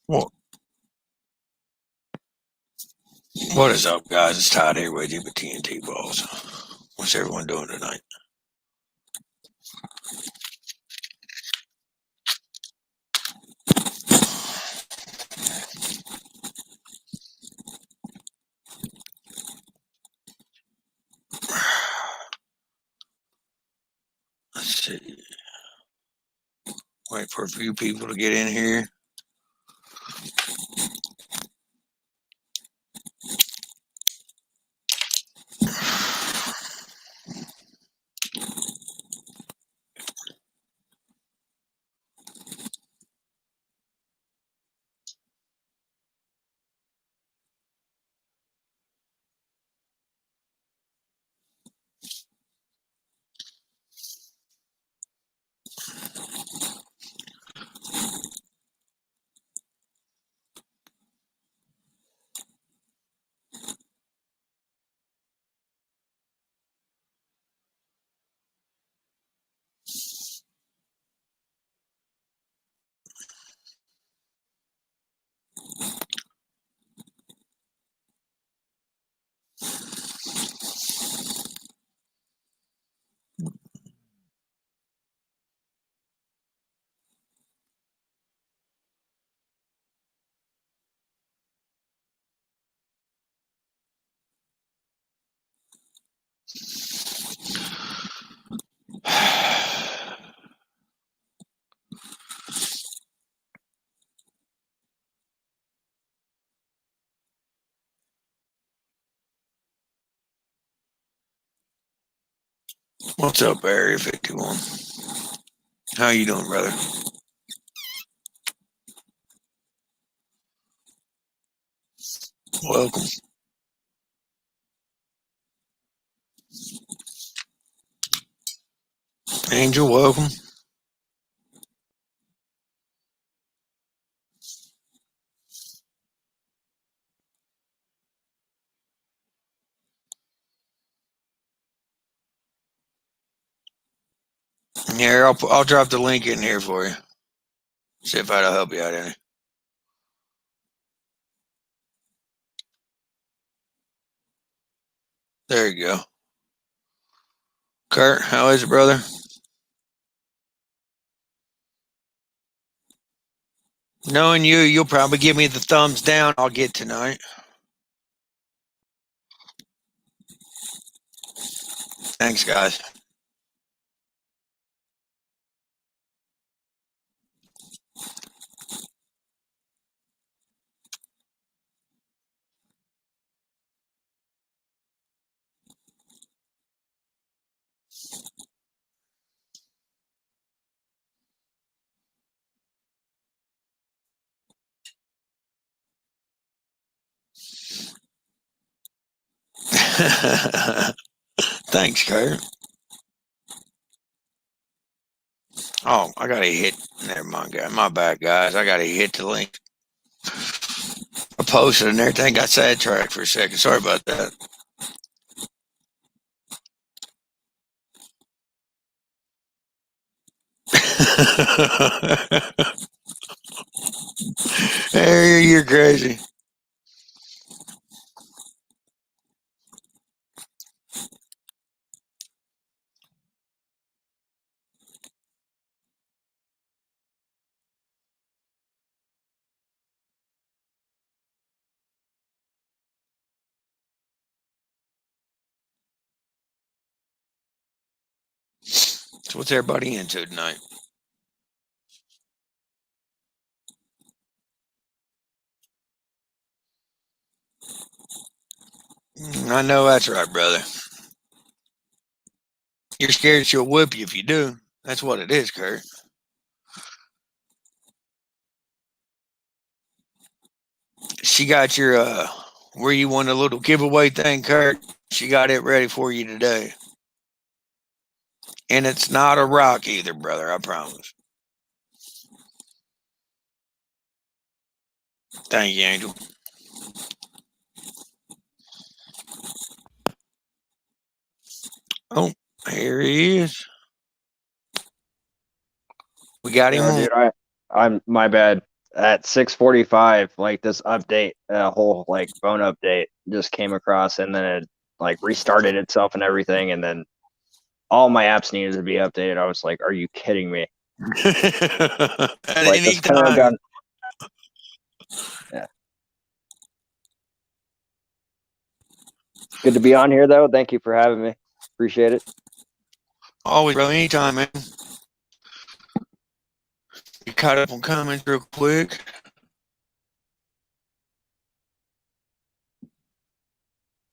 What What is up, guys? It's Todd here with you with TNT Balls. What's everyone doing tonight? Let's see. Wait for a few people to get in here. What's up, Area 51? How you doing, brother? Welcome. Angel, welcome. Here, I'll drop the link in here for you. See if that'll help you out any. There you go. Kurt, how is it, brother? Knowing you, you'll probably give me the thumbs down I'll get tonight. Thanks, guys. Thanks, Kurt. Oh, I gotta hit. Never mind, guys. My bad, guys. I gotta hit the link. I posted and everything. Got sidetracked for a second. Sorry about that. Hey, you're crazy. So what's everybody into tonight? I know that's right, brother. You're scared she'll whip you if you do. That's what it is, Kurt. She got your where you won a little giveaway thing, Kurt. She got it ready for you today. And it's not a rock either, brother, I promise. Thank you, Angel. Oh, here he is. We got him Yeah, on. dude, I'm my bad. At 6:45, like this update, a whole like phone update just came across, and then it like restarted itself and everything, and then all my apps needed to be updated. I was like, "Are you kidding me?" At Like any this couldn't have time. gone. Yeah, good to be on here though. Thank you for having me. Appreciate it. Always, bro. Anytime, man. You caught up on comments real quick.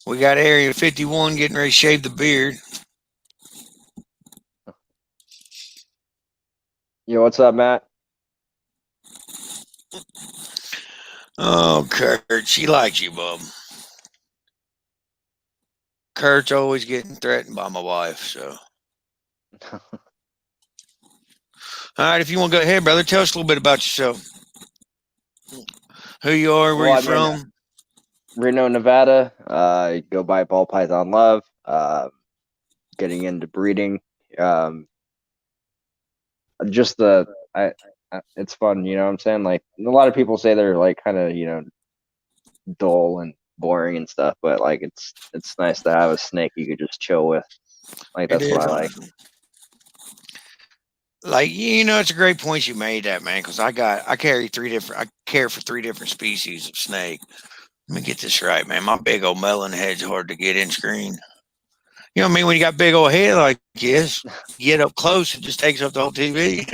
We got Area 51 getting ready to shave the beard. Yo, what's up, Matt? Oh, Kurt, she likes you, bub. Kurt's always getting threatened by my wife, so. All right, if you want to go ahead, brother, tell us a little bit about yourself. Who you are, where Well, you're I mean, from. Reno, Nevada. Go by Ball Python Love. Getting into breeding. Um, just the it's fun, you know what I'm saying? Like a lot of people say they're like kind of dull and boring and stuff, but like it's nice to have a snake you could just chill with. Like It that's what is I like. honestly. Like it's a great point you made that, man. Because I care for three different species of snake. Let me get this right, man. My big old melon head's hard to get in screen. You know what I mean? When you got big old head like this, you get up close, it just takes up the whole TV.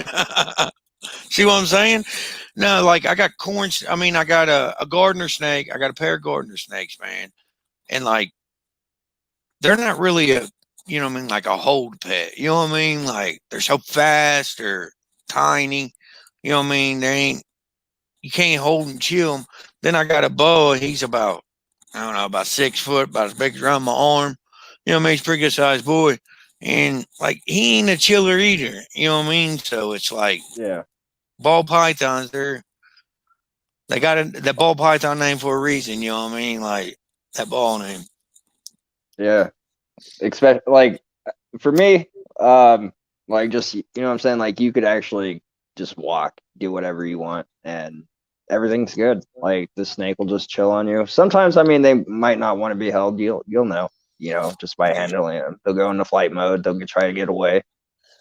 See what I'm saying? No, like I got corn. I mean, I got a gardener snake. I got a pair of gardener snakes, man. And like, they're not really what I mean, like a hold pet. You know what I mean? Like, they're so fast, they're tiny. You know what I mean? You can't hold and chill them. Then I got a boa. He's about, I don't know, about 6 foot, about as big as around my arm. You know what I mean? He's a pretty good sized boy. And like, he ain't a chiller either. You know what I mean? So it's like, Yeah, ball pythons, they got that ball python name for a reason. You know what I mean? Like, that ball name. yeah. Expect like for me, like just what I'm saying, like you could actually just walk, do whatever you want, and everything's good. Like the snake will just chill on you. Sometimes, I mean, they might not want to be held. You'll know, just by handling them. They'll go into flight mode. They'll try to get away,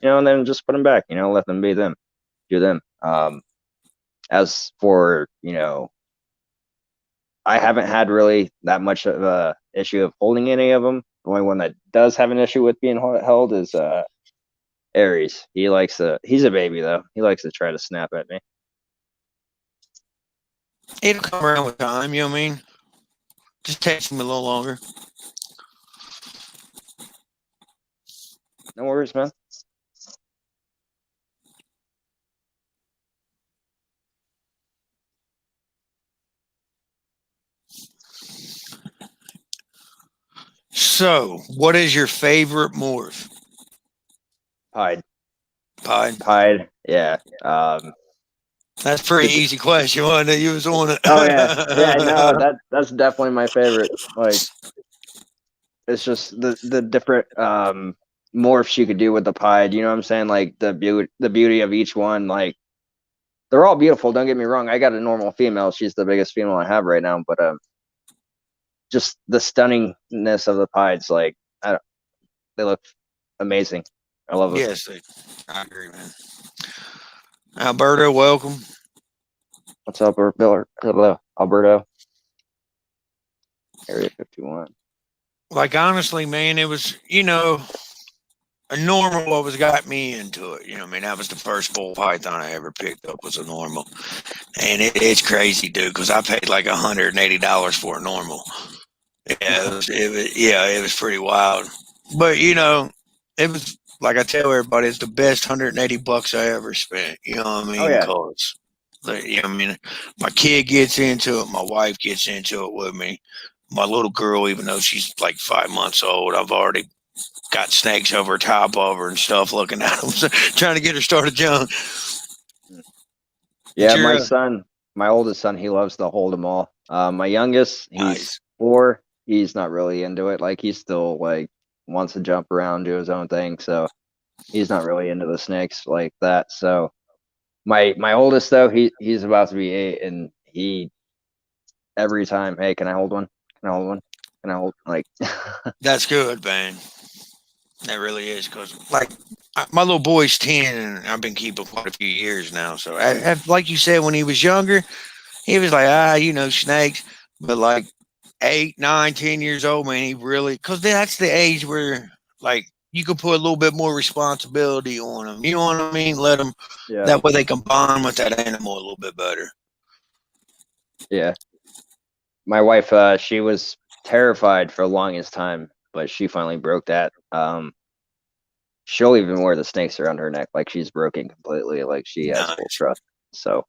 and then just put them back. Let them be them, do them. As for I haven't had really that much of a issue of holding any of them. The only one that does have an issue with being held is Aries. He's a baby though. He likes to try to snap at me. It'll come around with time. You know what I mean? Just takes him a little longer. No worries, man. So, what is your favorite morph? Pied. Pied. Pied. Yeah. That's a pretty easy question, wasn't it? You was on it. Oh yeah. Yeah, no, that's definitely my favorite. Like it's just the different morphs you could do with the pied, you know what I'm saying? Like the beauty of each one, like they're all beautiful, don't get me wrong. I got a normal female. She's the biggest female I have right now, but just the stunningness of the pieds, like they look amazing. I love them. Yes, I agree, man. Alberto, welcome. What's up, Alberto? Area 51. Like, honestly, man, it was, a normal what was got me into it. I mean, that was the first bull python I ever picked up was a normal. And it's crazy, dude, because I paid like $180 for a normal. Yeah, it was pretty wild. But, it was, like I tell everybody, it's the best $180 I ever spent. You know what I Oh mean? yeah. Because, I mean, my kid gets into it, my wife gets into it with me. My little girl, even though she's like 5 months old, I've already got snakes over top of her and stuff looking at them, trying to get her started young. But Yeah, you're my oldest son, he loves to hold them all. My youngest, he's nice. 4. He's not really into it. Like he's still like wants to jump around, do his own thing. So he's not really into the snakes like that. So My oldest though, he's about to be 8, and he every time, hey, can I hold one? Can I hold one? Can I hold like? That's good, man. That really is because, like, my little boy's 10, and I've been keeping quite a few years now. So, like you said, when he was younger, he was like, snakes. But like 8, 9, 10 years old, man, he really, because that's the age where, like, you could put a little bit more responsibility on them. You know what I mean? Let them, Yeah, that way they can bond with that animal a little bit better. yeah. My wife, she was terrified for the longest time, but she finally broke that. She'll even wear the snakes around her neck like she's broken completely, like she has full Nice. trust. So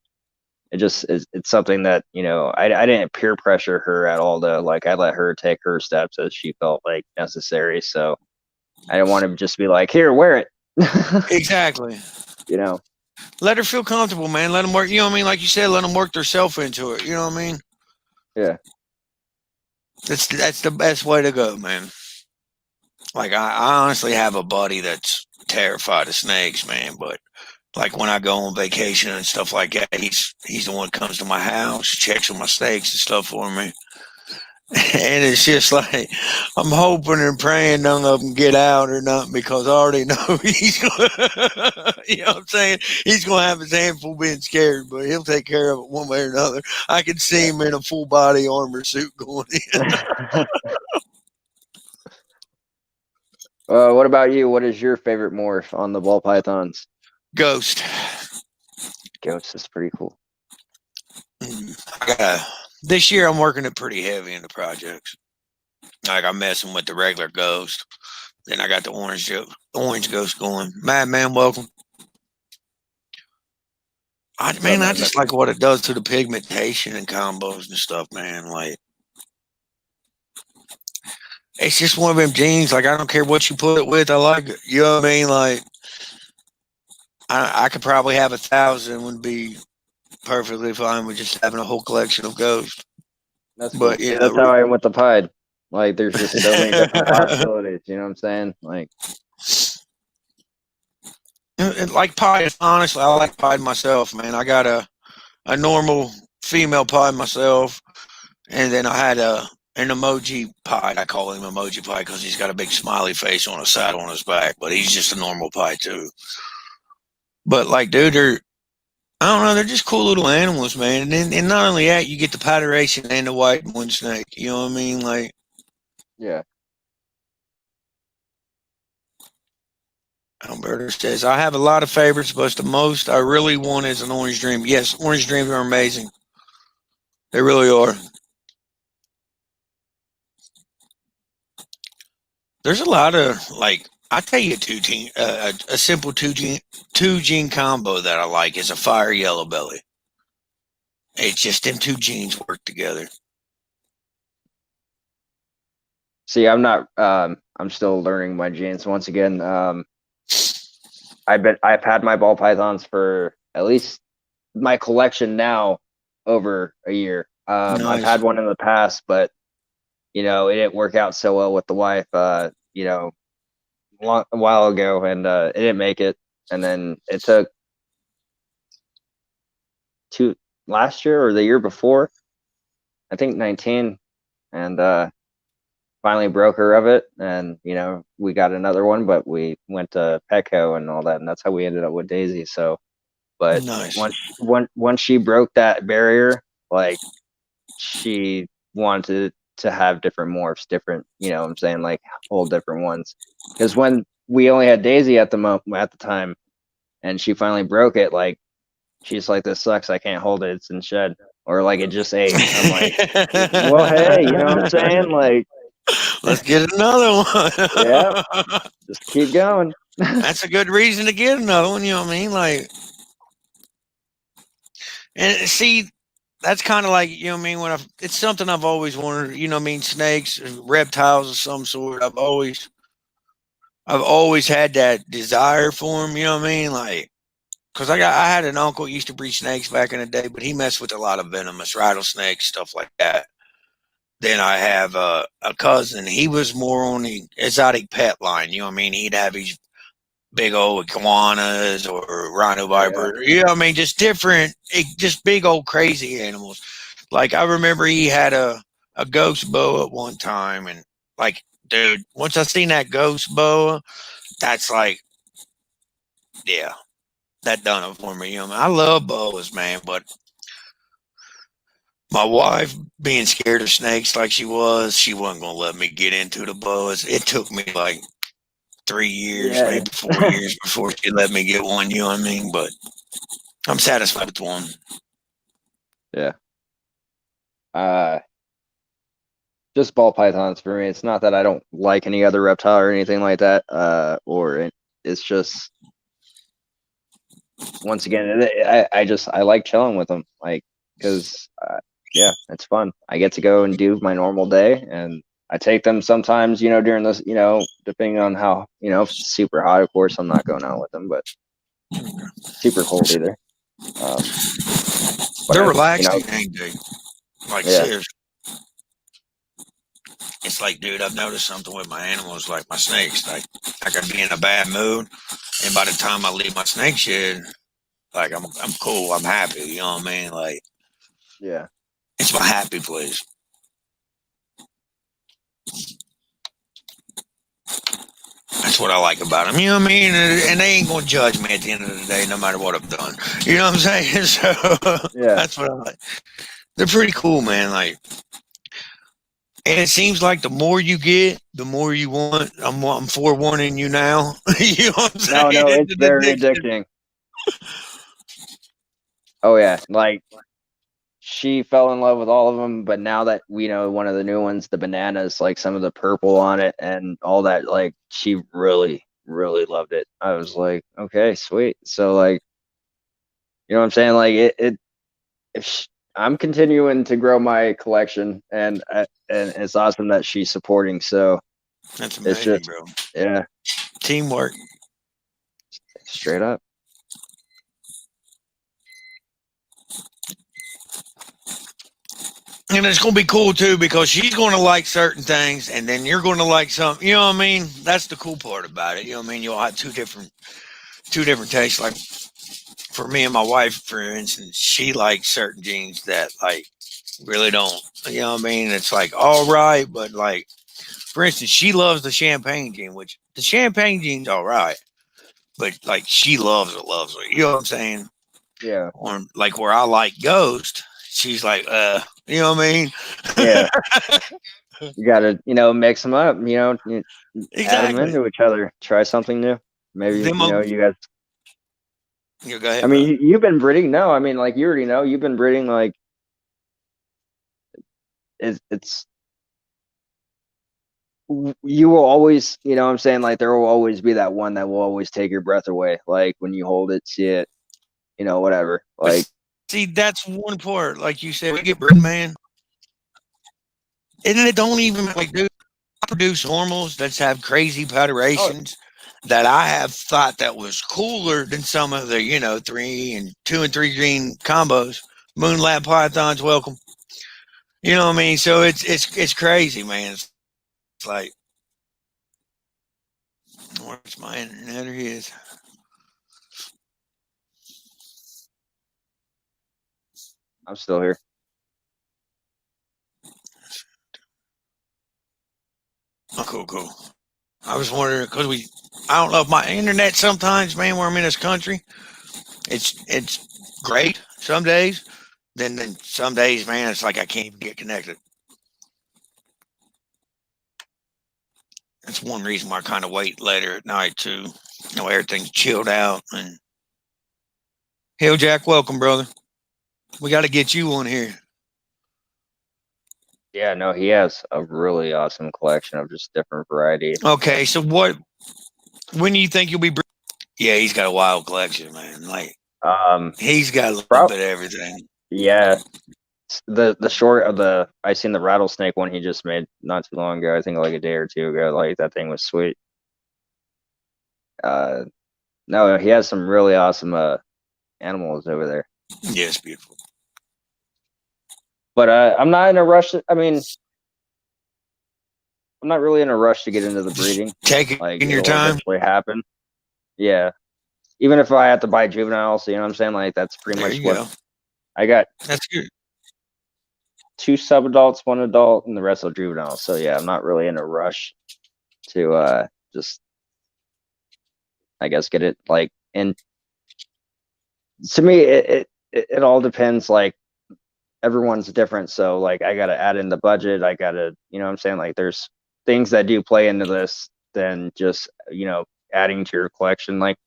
it just is, it's something that, I didn't peer pressure her at all though. Like I let her take her steps as she felt like necessary. So I didn't want to just be like, here, wear it. Exactly. you know, Let her feel comfortable, man. Let them work. You know what I mean? Like you said, let them work themselves into it. You know what I mean? yeah, That's the best way to go, man. Like I honestly have a buddy that's terrified of snakes, man. But like when I go on vacation and stuff like that, he's the one that comes to my house, checks on my snakes and stuff for me. And it's just like I'm hoping and praying none of them get out or nothing because I already know he's gonna, you know what I'm saying? He's gonna have his handful being scared, but he'll take care of it one way or another. I can see yeah. him in a full body armor suit going in. What about you? What is your favorite morph on the ball pythons? Ghost. Ghost is pretty cool. This year I'm working it pretty heavy in the projects. Like I'm messing with the regular ghost. Then I got the orange ghost going. Madman, welcome. So I man, just like what it does to the pigmentation and combos and stuff, man. Like it's just one of them jeans. Like I don't care what you put it with. I like it. You know what I mean? Like I could probably have 1,000 would be perfectly fine with just having a whole collection of ghosts. that's But cool. See, that's how I am with the pied. Like, there's just so many different possibilities. You know what I'm saying? Like, like pie. Honestly, I like pie myself, man. I got a normal female pie myself, and then I had an emoji pie. I call him emoji pie because he's got a big smiley face on his side on his back, but he's just a normal pie too. But like, dude, I don't know, they're just cool little animals, man. And not only that, you get the patternation and the white moon snake. You know what I mean? Like, yeah. Alberta says, I have a lot of favorites, but the most I really want is an orange dream. Yes, orange dreams are amazing. They really are. There's a lot of like I tell you, a simple two gene combo that I like is a fire yellow belly. It's just them two genes work together. See, I'm still learning my genes once again. I've had my ball pythons for at least my collection now over a year. I've Nice. had one in the past, but it didn't work out so well with the wife. A while ago, and it didn't make it. And then it took two last year or the year before, I think 19, and finally broke her of it. And we got another one, but we went to Petco and all that, and that's how we ended up with Daisy. So, but Nice. once she broke that barrier, like she wanted to have different morphs, different, what I'm saying, like whole different ones. Because when we only had Daisy at the time, and she finally broke it, like she's like, "This sucks. I can't hold it. It's in shed." Or like it just ate. I'm like, well, hey, you know what I'm saying? Like, Let's get another yeah, one. just keep going. That's a good reason to get another one. You know what I mean? Like, and see, that's kind of like, you know what I mean, it's something I've always wanted, you know what I mean, snakes, reptiles of some sort. I've always had that desire for them, you know what I mean? Like, because I had an uncle who used to breed snakes back in the day, but he messed with a lot of venomous rattlesnakes, stuff like that. Then I have a cousin. He was more on the exotic pet line, you know what I mean? He'd have his big old iguanas or rhino Yeah. viper. You know what I mean? Just different, just big old crazy animals. Like I remember he had a ghost boa at one time, and like, dude, once I seen that ghost boa, that's like, yeah, that done it for me. You know, I love boas, man, but my wife being scared of snakes like she wasn't gonna let me get into the boas. It took me like 3 years, Yeah. maybe 4 years before she let me get one. You know what I mean? But I'm satisfied with one. Yeah. Uh, just ball pythons for me. It's not that I don't like any other reptile or anything like that. It's just once again, I like chilling with them, like because yeah, it's fun. I get to go and do my normal day, and I take them sometimes, during this, depending on how, if it's super hot, of course, I'm not going out with them, but super cold either. But They're I, relaxing, ain't they? Like yeah, seriously. It's like, dude, I've noticed something with my animals, like my snakes. Like I could be in a bad mood, and by the time I leave my snake shed, like I'm cool, I'm happy. You know what I mean? Like yeah, it's my happy place. That's what I like about them. You know what I mean? And they ain't gonna judge me at the end of the day, no matter what I've done. You know what I'm saying? So yeah. that's what I like. They're pretty cool, man. Like, and it seems like the more you get, the more you want. I'm forewarning you now. You know what I'm No, saying? no, It's it's an very addiction. addicting. Oh yeah, like she fell in love with all of them, but now that we know one of the new ones, the bananas, like some of the purple on it and all that, like she really, really loved it. I was like, okay, sweet. So like, what I'm saying? Like if sh I'm continuing to grow my collection, and it's awesome that she's supporting. So That's it's amazing, just, bro. yeah, Teamwork. straight up. And it's gonna be cool too because she's gonna like certain things, and then you're gonna like something. You know what I mean? That's the cool part about it. You know what I mean? You'll have two different tastes. Like for me and my wife, for instance, she likes certain jeans that like really don't. You know what I mean? It's like all right, but like for instance, she loves the champagne jean, which the champagne jean's all right, but like she loves it. You know what I'm saying? Yeah, Or like where I like Ghost, she's like, you know what I mean? yeah. You gotta, mix them up. Add them Exactly. into each other. Try something new. Maybe, Them, you guys. you go I ahead, mean, brother. you've been breeding. No, I mean, like you already know, you've been breeding. Like it's you will always, what I'm saying, like there will always be that one that will always take your breath away. Like when you hold it, see it, whatever. But Like, see, that's one part. Like you said, we get bred, man, and it don't even like, dude, I produce normals that have crazy oh, puturations that I have thought that was cooler than some of the, 2 and 3 green combos. Moonlight pythons, welcome. You know what I mean? So it's crazy, man. It's like, where's my internet? There he is. I'm still here. Oh, cool. I was wondering because I don't know if my internet sometimes, man, where I'm in this country, it's great some days. Then some days, man, it's like I can't even get connected. That's one reason why I kind of wait later at night too. Everything's chilled out. And Hill Jack, welcome, brother. We got to get you on here. Yeah, no, he has a really awesome collection of just different varieties. Okay, so what? When do you think you'll be? Yeah, he's got a wild collection, man. Like he's got a little Prob bit of everything. Yeah, the short of the I seen the rattlesnake one he just made not too long ago. I think like a day or two ago. Like that thing was sweet. Uh, no, he has some really awesome animals over there. Yes, beautiful. But I'm not in a rush. I mean, I'm not really in a rush to get into the Just breeding. take it Like in your it'll time. eventually happen. Yeah. Even if I have to buy juveniles, you know what I'm saying? Like that's pretty There much you what go. I got. That's good. 2 sub-adults, 1 adult, and the rest are juveniles. So yeah, I'm not really in a rush to just I guess get it like and to me it all depends like everyone's different. So like I gotta add in the budget. I gotta you know what I'm saying? Like there's things that do play into this than just adding to your collection. Like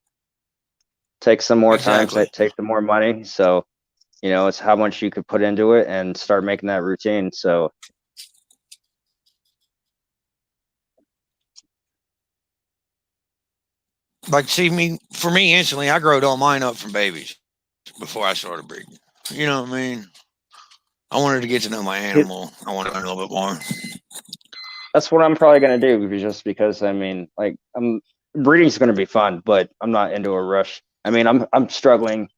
take some more time, Exactly. take some more money. So it's how much you could put into it and start making that routine. So Like, see me for me instantly, I growed all mine up from babies before I started breeding. You know what I mean? I wanted to get to know my animal. I wanted to learn a little bit more. that's what I'm probably gonna do, just because I mean, like, breeding's gonna be fun, but I'm not into a rush. I mean, I'm struggling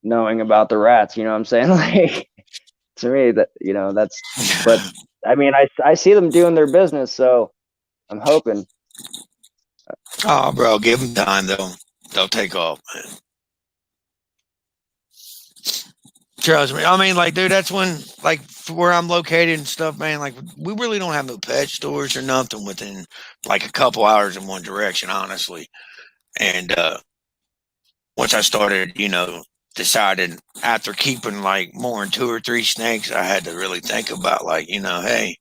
knowing about the rats. You know what I'm saying? Like to me, that that's. But I mean, I see them doing their business, so I'm hoping. Oh, bro, give them time. They'll take off, man. Trust me. I mean, like, dude, that's when, like, where I'm located and stuff, man. Like, we really don't have no pet stores or nothing within like a couple hours in one direction, honestly. And once I started, decided after keeping like more than 2 or 3 snakes, I had to really think about, like, hey,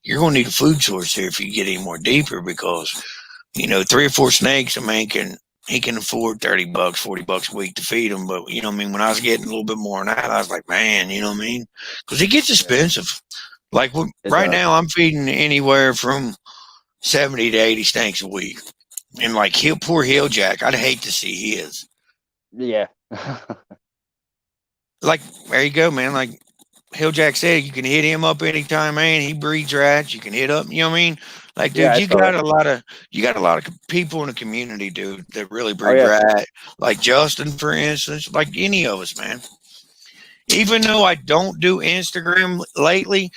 you're going to need a food source here if you get any more deeper because 3 or 4 snakes, a man he can afford $30, $40 a week to feed them. But you know what I mean? When I was getting a little bit more than that, I was like, man, you know what I mean? Because it gets Yeah, expensive. Like it right does. now, I'm feeding anywhere from 70 to 80 snakes a week. And like poor Hill Jack, I'd hate to see his. Yeah. Like, there you go, man. Like Hill Jack said, you can hit him up anytime, man. He breeds rats. You can hit up. You know what I mean? Like, Yeah, dude, I saw it. you got a lot of people in the community, dude, that really Oh breed yeah. rat. Like Justin, for instance. Like any of us, man. Even though I don't do Instagram lately,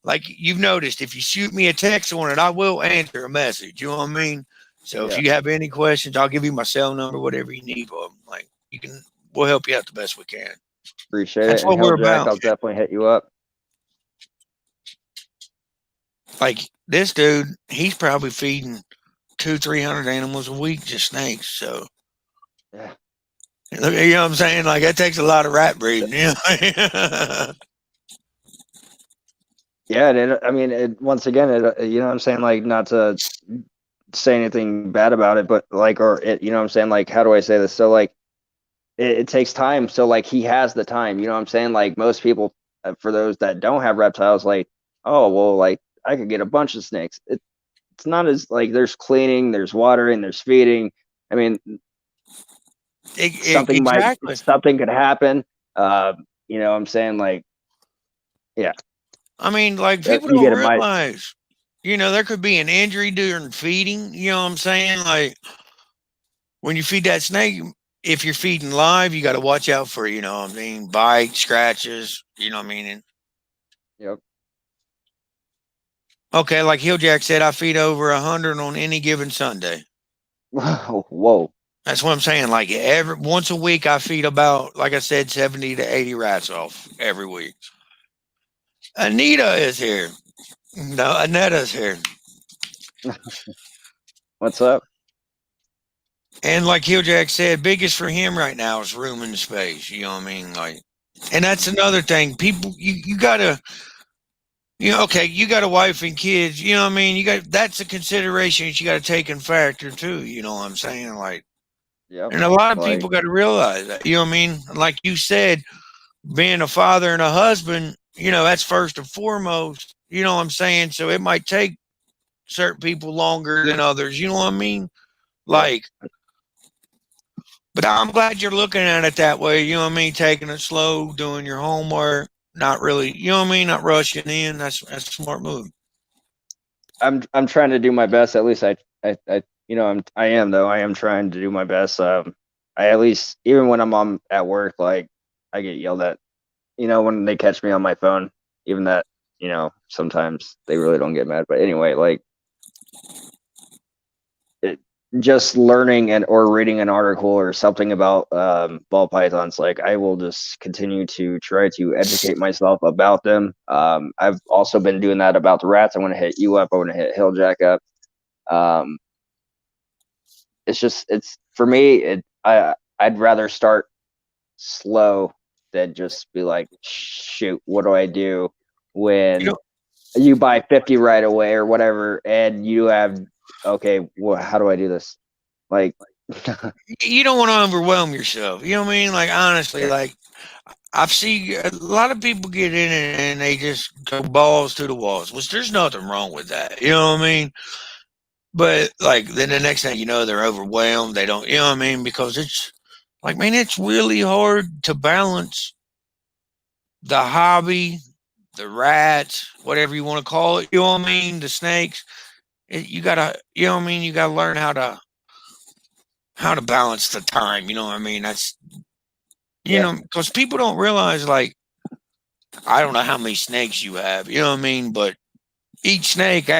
like you've noticed, if you shoot me a text on it, I will answer a message. You know what I mean? So if Yeah. you have any questions, I'll give you my cell number, whatever you need. Like you can, we'll help you out the best we can. Appreciate it. That's And what we're Hill Jack, about. I'll definitely hit you up. Like this dude, he's probably feeding 200, 300 animals a week, just snakes. So Yeah. you know what I'm saying? Like that takes a lot of rat breeding. You know? Yeah, and I mean, once again, you know what I'm saying? Like, not to say anything bad about it, but like, or you know what I'm saying? Like, how do I say this? So, like, it takes time. So, like, he has the time. You know what I'm saying? Like, most people, for those that don't have reptiles, like, oh, well, like, I could get a bunch of snakes. It's not as like there's cleaning, there's watering, there's feeding. I mean, Exactly. something could happen. You know what I'm saying? Like, yeah, I mean, like people you don't get it. My realize, there could be an injury during feeding. You know what I'm saying? Like when you feed that snake, if you're feeding live, you got to watch out for, what I mean, bites, scratches. You know what I mean? And, Yep. okay, like Hill Jack said, I feed over 100 on any given Sunday. Whoa. That's what I'm saying. Like every once a week, I feed about, like I said, 70 to 80 rats off every week. Anita is here. No, Anetta's here. What's up? And like Hill Jack said, biggest for him right now is room and space. You know what I mean? Like, and that's another thing. People, you gotta, okay, you got a wife and kids. You know what I mean? That's a consideration that you got to take in factor too. You know what I'm saying? Like, Yep. and a lot of Like, people got to realize that. You know what I mean? Like you said, being a father and a husband, that's first and foremost. You know what I'm saying? So it might take certain people longer than others. You know what I mean? yep. Like, but I'm glad you're looking at it that way. You know what I mean? Taking it slow, doing your homework, not really, you know what I mean? Not rushing in. That's a smart move. I'm trying to do my best. At least I am though. I am trying to do my best. I at least even when I'm on at work, like I get yelled at. When they catch me on my phone, even that, sometimes they really don't get mad. But anyway, like it just learning and or reading an article or something about ball pythons, like I will just continue to try to educate myself about them. I've also been doing that about the rats. I want to hit you up. I want to hit Hilljack up. Um, it's for me. I'd rather start slow than just be like, shoot, what do I do You when know, you buy 50 right away or whatever, and you have, okay, well, how do I do this? Like, you don't want to overwhelm yourself. You know what I mean? Like honestly, yeah, like I've seen a lot of people get in and they just go balls to the walls, which there's nothing wrong with that. You know what I mean? But like then the next thing you know, they're overwhelmed. They don't, you know what I mean? Because it's like, man, it's really hard to balance the hobby, the rats, whatever you want to call it. You know what I mean? The snakes. You gotta, you know what I mean? You gotta learn how to balance the time. You know what I mean? That's yeah, because people don't realize like I don't know how many snakes you have. You know what I mean? But each snake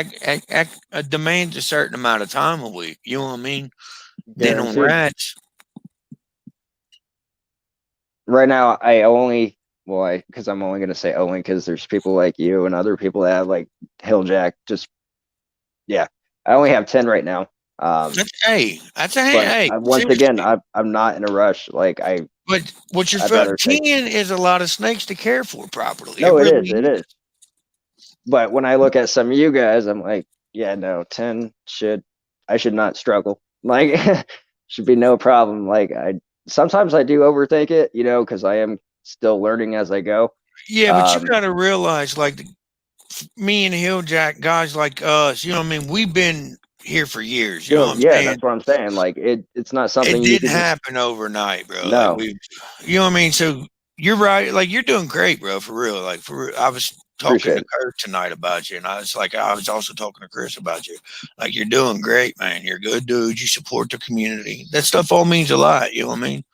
demands a certain amount of time a week. You know what I mean? Then on guaranteed. rats, Right now, I only, well, I because I'm only gonna say only because there's people like you and other people that have like Hilljack. Just yeah, I only have 10 right now. that's hey, that's a But hey. once again, Seriously, I'm not in a rush. Like but what you're I'd rather take. 10 is a lot of snakes to care for properly. It No, it really is, it is. is. But when I look at some of you guys, I'm like, yeah, no, 10 I should not struggle. Like should be no problem. Like I sometimes I do overthink it, because I am still learning as I go. Yeah, but you Um, got to realize, like me and Hilljack, guys like us, you know what I mean? We've been here for years. You know what I'm yeah, saying? that's what I'm saying. Like it's not It something you didn't could just happen overnight, bro. Like no, we, you know what I mean? So you're right. Like you're doing great, bro. For real. Like for real. I was talking appreciate to it. Kurt tonight about you, and I was also talking to Chris about you. Like you're doing great, man. You're a good dude. You support the community. That stuff all means a lot. You know what I mean?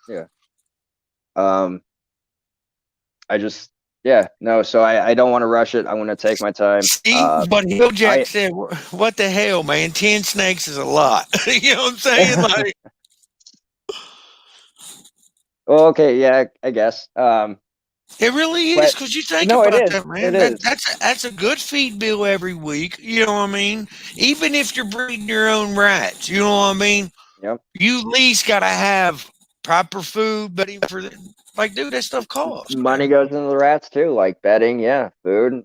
Yeah. Um, I just yeah, no, so I don't want to rush it. I want to take my time. See, but Hilljack I said, "What the hell, man? 10 snakes is a lot." You know what I'm saying? Like well, okay, yeah, I guess. it really is But because you think no, it about is. that, It man. is. That's a good feed bill every week. You know what I mean? Even if you're breeding your own rats, you know what I mean. Yep. You at least gotta have proper food, but even for like, dude, that stuff costs, man. Money goes into the rats too, like bedding, yeah, food.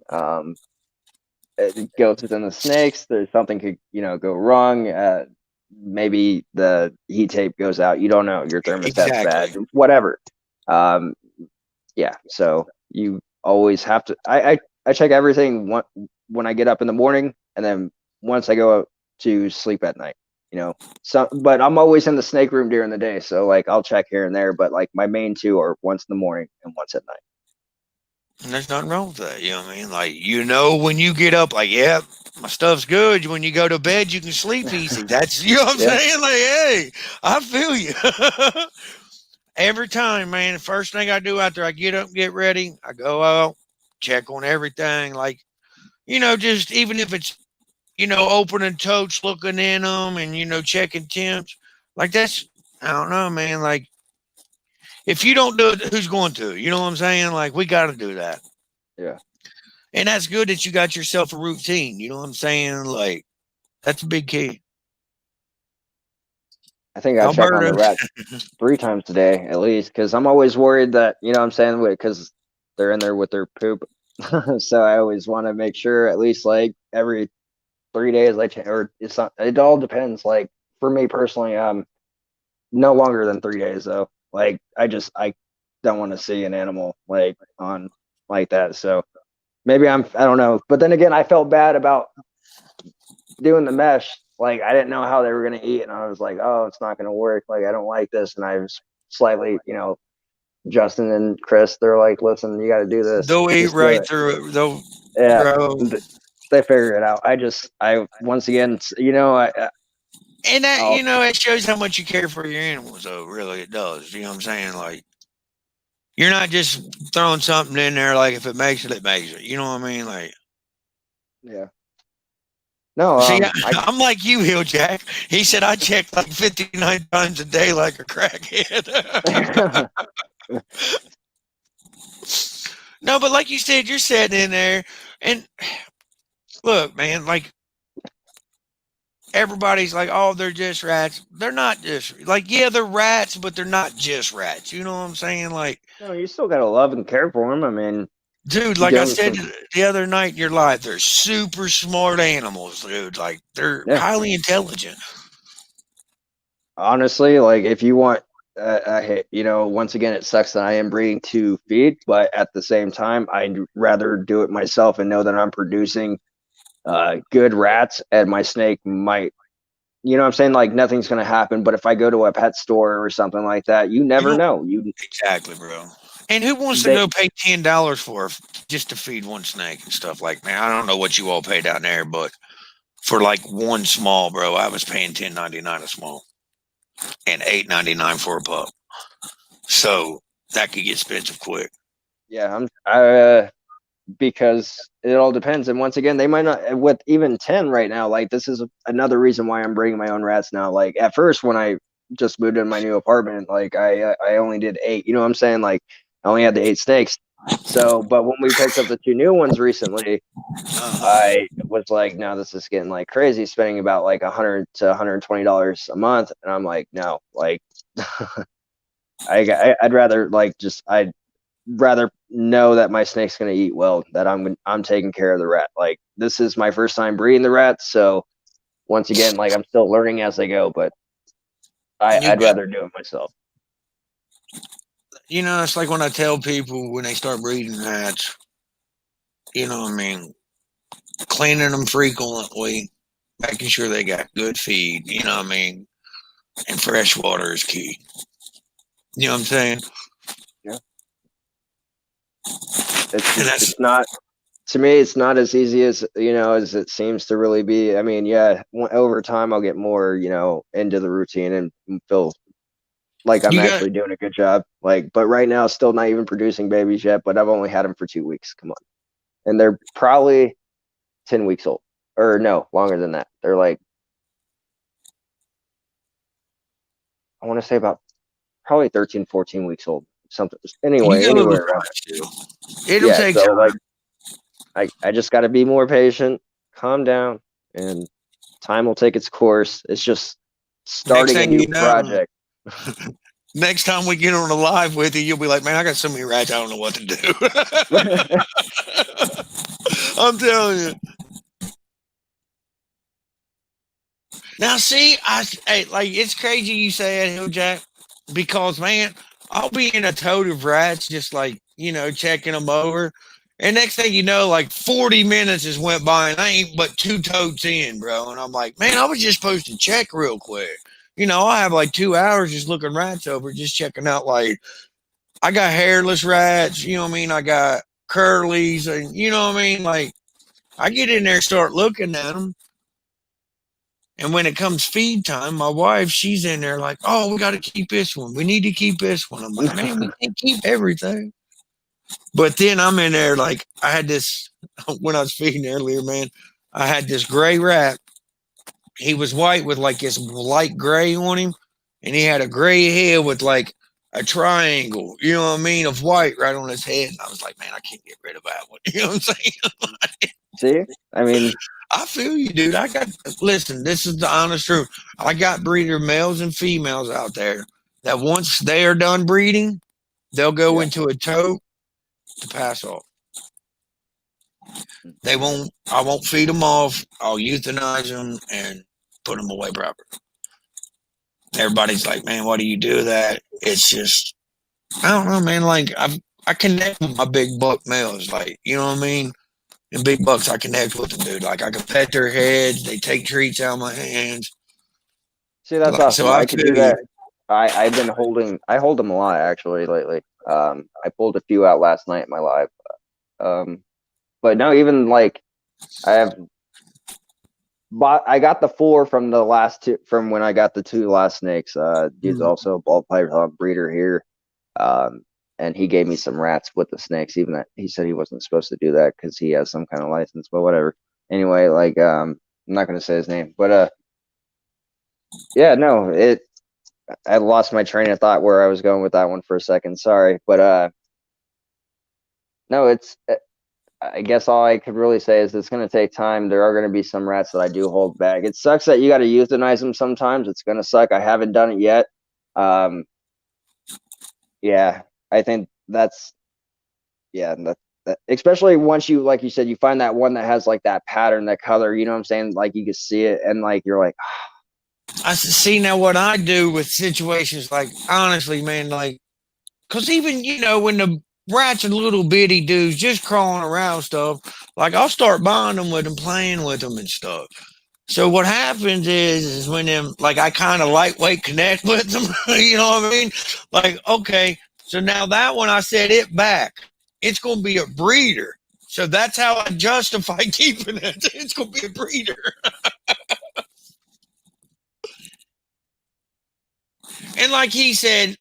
It goes within the snakes. There's something could, go wrong. Maybe the heat tape goes out. You don't know. Your thermostat's bad. Exactly. Whatever. Um, yeah. So you always have to. I check everything when I get up in the morning, and then once I go to sleep at night. But I'm always in the snake room during the day, so like I'll check here and there. But like my main two are once in the morning and once at night. And there's nothing wrong with that. You know what I mean? Like, when you get up, like, yeah, my stuff's good. When you go to bed, you can sleep easy. That's, you know what I'm Yeah. saying? Like, hey, I feel you. Every time, man, the first thing I do after I get up and get ready, I go out, check on everything. Like, just even if it's, opening totes, looking in them and, checking temps. Like, that's, I don't know, man. Like, if you don't do it, who's going to? You know what I'm saying? Like, we got to do that. Yeah. And that's good that you got yourself a routine. You know what I'm saying? Like, that's a big key. I think I check on the Alberta, rats 3 times a day at least because I'm always worried that what I'm saying because they're in there with their poop. So I always want to make sure at least like every 3 days I check, or it's not. It all depends. Like for me personally, no longer than 3 days though. Like I don't want to see an animal like on like that. So maybe I don't know. But then again, I felt bad about doing the mesh. Like I didn't know how they were gonna eat, and I was like, oh, it's not gonna work. Like I don't like this, and I was slightly, Justin and Chris, they're like, listen, you got to do this. they'll eat Just do right it. through it. They'll, Yeah, bro. they figure it out. I once again, And that, I'll it shows how much you care for your animals, though. Really, it does. You know what I'm saying? Like, you're not just throwing something in there, like, if it makes it, it makes it. You know what I mean? Like, yeah. No, See, I I'm like you, Hill Jack. He said I check like 59 times a day like a crackhead. No, but like you said, you're sitting in there, and look, man, like everybody's like, oh, they're just rats. They're not just like, yeah, they're rats, but they're not just rats. You know what I'm saying? Like, no, you still gotta love and care for them. I mean, dude, you like I give them said some. the other night in your life, they're super smart animals, dude. Like they're Yeah, highly intelligent. honestly, like if you want, I hate, once again, it sucks that I am breeding to feed, but at the same time, I'd rather do it myself and know that I'm producing good rats, and my snake might, what I'm saying? Like nothing's gonna happen. But if I go to a pet store or something like that, you You never know know. You exactly, bro. And who wants to they go pay $10 for just to feed one snake and stuff like? Man, I don't know what you all pay down there, but for like one small, bro, I was paying 10.99 a small and 8.99 for a pup. So that could get expensive quick. Yeah, because it all depends. And once again, they might not with even 10 right now. Like this is another reason why I'm bringing my own rats now. Like at first, when I just moved in my new apartment, like I only did 8. You know what I'm saying? Like I only had the 8 snakes. So, but when we picked up the 2 new ones recently, Uh-huh. I was like, no, this is getting like crazy, spending about like $100 to $120 a month, and I'm like, no, like I'd rather like just I'd rather know that my snake's gonna eat well, that I'm taking care of the rat. Like this is my first time breeding the rats, so once again, like I'm still learning as I go, but You I'd got, rather do it myself. it's like when I tell people when they start breeding rats, what I mean, cleaning them frequently, making sure they got good feed, what I mean, and fresh water is key. You know what I'm saying? Yeah, it's And just that's, it's not to me. It's not as easy as as it seems to really be. I mean, yeah, over time I'll get more into the routine and feel like I'm you got, actually doing a good job. Like, but right now, still not even producing babies yet. But I've only had them for 2 weeks. Come on, and they're probably 10 weeks old, or no, longer than that. They're like I want to say about probably 13, 14 weeks old. Something. you Anyway, got a little anywhere around. time still. It'll Yeah. take So like, time. I just got to be more patient, calm down, and time will take its course. It's just Next starting a thing new you know, project. next time we get on a live with you, you'll be like, man, I got so many rats, I don't know what to do. I'm telling you. Now, see, like it's crazy you say that, Hill Jack, because man, I'll be in a tote of rats, just like checking them over, and next thing you know, like 40 minutes has went by, and I ain't but 2 totes in, bro, and I'm like, man, I was just supposed to check real quick. I have like 2 hours just looking rats over, just checking out. Like I got hairless rats, you know what I mean? I got curlies, and you know what I mean? Like I get in there, and start looking at them. And when it comes feed time, my wife, she's in there like, oh, we got to keep this one. We need to keep this one. I'm like, man, we can't keep everything. But then I'm in there like, I had this, when I was feeding earlier, man, I had this gray rat. He was white with like this light gray on him. And he had a gray head with like a triangle, you know what I mean, of white right on his head. And I was like, man, I can't get rid of that one. You know what I'm saying? See, I mean, I feel you, dude. Listen, this is the honest truth. I got breeder males and females out there that once they are done breeding, they'll go yeah. into a tote to pass off. I won't feed them off. I'll euthanize them and put them away proper. Everybody's like, man, why do you do that? It's just, I don't know, man. Like, I connect with my big buck males. Like, you know what I mean? And big bucks, I connect with them, dude. Like, I can pet their heads. They take treats out of my hands. See, that's Like, so awesome. I I could feel do you. that. I hold them a lot actually lately. I pulled a few out last night in my live. Um, but no, even like I have I got the 4 from the last 2 from when I got the 2 last snakes. Dude's Mm. also a ball python breeder here. Um, and he gave me some rats with the snakes, even that he said he wasn't supposed to do that because he has some kind of license, but whatever. Anyway, like I'm not gonna say his name, but yeah, no, I lost my train of thought where I was going with that one for a second. Sorry, but no, I guess all I could really say is it's going to take time. There are going to be some rats that I do hold back. It sucks that you got to euthanize them sometimes. It's going to suck. I haven't done it yet. Um, yeah, I think yeah, especially once you, like you said, you find that one that has like that pattern, that color, you know what I'm saying? Like you can see it and like you're like, I see now what I do with situations like, honestly, man, like, because even, when the rats are little bitty dudes just crawling around stuff, like, I'll start bonding with them, playing with them and stuff. So what happens is when them, like, I kind of lightweight connect with them, you know what I mean? Like, okay, so now that one I set it back, it's going to be a breeder. So that's how I justify keeping it. It's going to be a breeder. And like he said,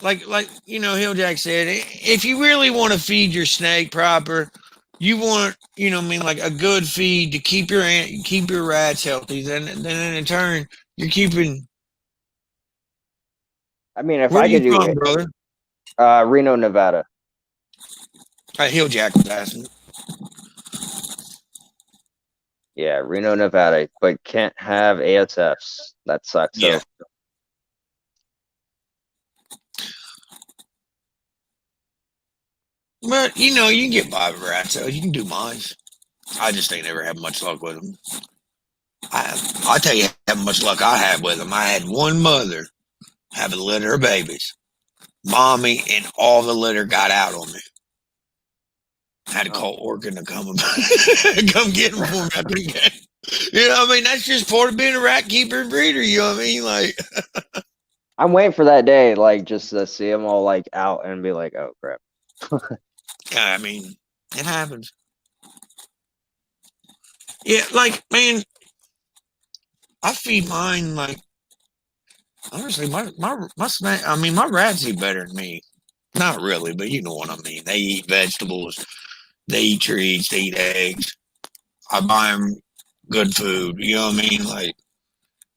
Hilljack said, if you really want to feed your snake proper, you want, like a good feed to keep your rats healthy. Then in turn, you're keeping. I mean, if Where are I you could do from, it, brother? Reno, Nevada. Hilljack was asking. Yeah, Reno, Nevada, but can't have ASFs. That sucks. Yeah. So But you can get by with rats. So you can do mines. I just ain't never had much luck with them. I tell you how much luck I had with them. I had one mother have a litter of babies. Mommy and all the litter got out on me. I had to call Orkin to come come get them for me. You know what I mean? That's just part of being a rat keeper and breeder. You know what I mean? Like, I'm waiting for that day, like just to see them all like out and be like, oh crap. yeah, I mean, it happens. Yeah, like, man, I feed mine like, honestly, my rats eat better than me. Not really, but you know what I mean. They eat vegetables, they eat treats, they eat eggs. I buy them good food. You know what I mean? Like,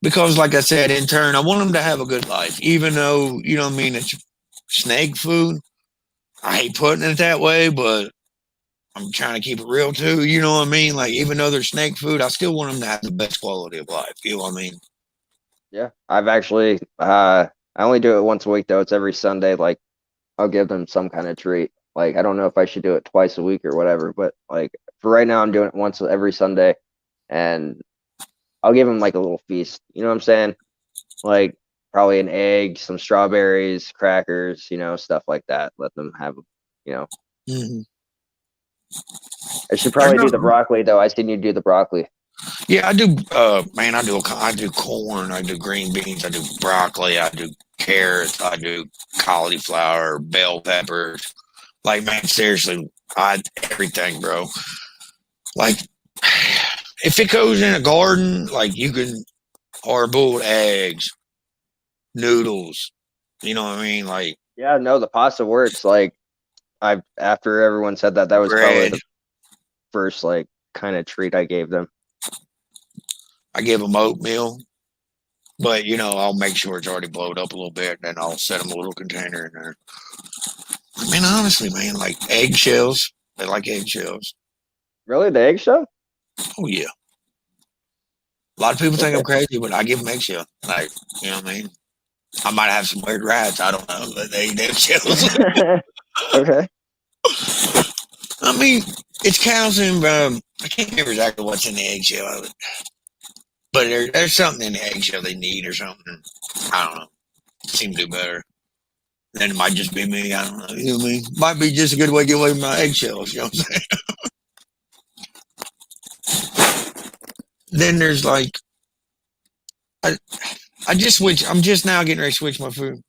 because, like I said, in turn, I want them to have a good life, even though, you know what I mean, it's snake food. I hate putting it that way, but I'm trying to keep it real too. You know what I mean? Like, even though they're snake food, I still want them to have the best quality of life. You know what I mean? Yeah, I've actually I only do it once a week though. It's every Sunday. Like I'll give them some kind of treat. Like I don't know if I should do it twice a week or whatever, but like for right now I'm doing it once every Sunday and I'll give them like a little feast. You know what I'm saying? Like probably an egg, some strawberries, crackers, stuff like that. Let them have, you know. Mm-hmm. I should probably do the broccoli though. I seen you do the broccoli. Yeah, I do. Man, I do corn. I do green beans. I do broccoli. I do carrots. I do cauliflower, bell peppers. Like, man, seriously, everything, bro. Like, if it goes in a garden, like you can hard-boiled eggs, noodles. You know what I mean? Like, Yeah, no, the pasta works. Like after everyone said that was probably bread. the first like kind of treat I gave them. I give them oatmeal, but I'll make sure it's already blowed up a little bit, and then I'll set them a little container in there. I mean, honestly, man, like eggshells. They like eggshells. Really, the eggshell? Oh yeah. A lot of people think I'm crazy, but I give them eggshell. Like, you know what I mean? I might have some weird rats. I don't know, but they eat eggshells. Okay. I mean, it's calcium. I can't remember exactly what's in the eggshell, but there's something in the eggshell they need or something. I don't know. Seem to do better. Then it might just be me. I don't know. You know what I mean? Might be just a good way to get away from my eggshells. You know what I'm saying? Then there's like, I just switch. I'm just now getting ready to switch my food.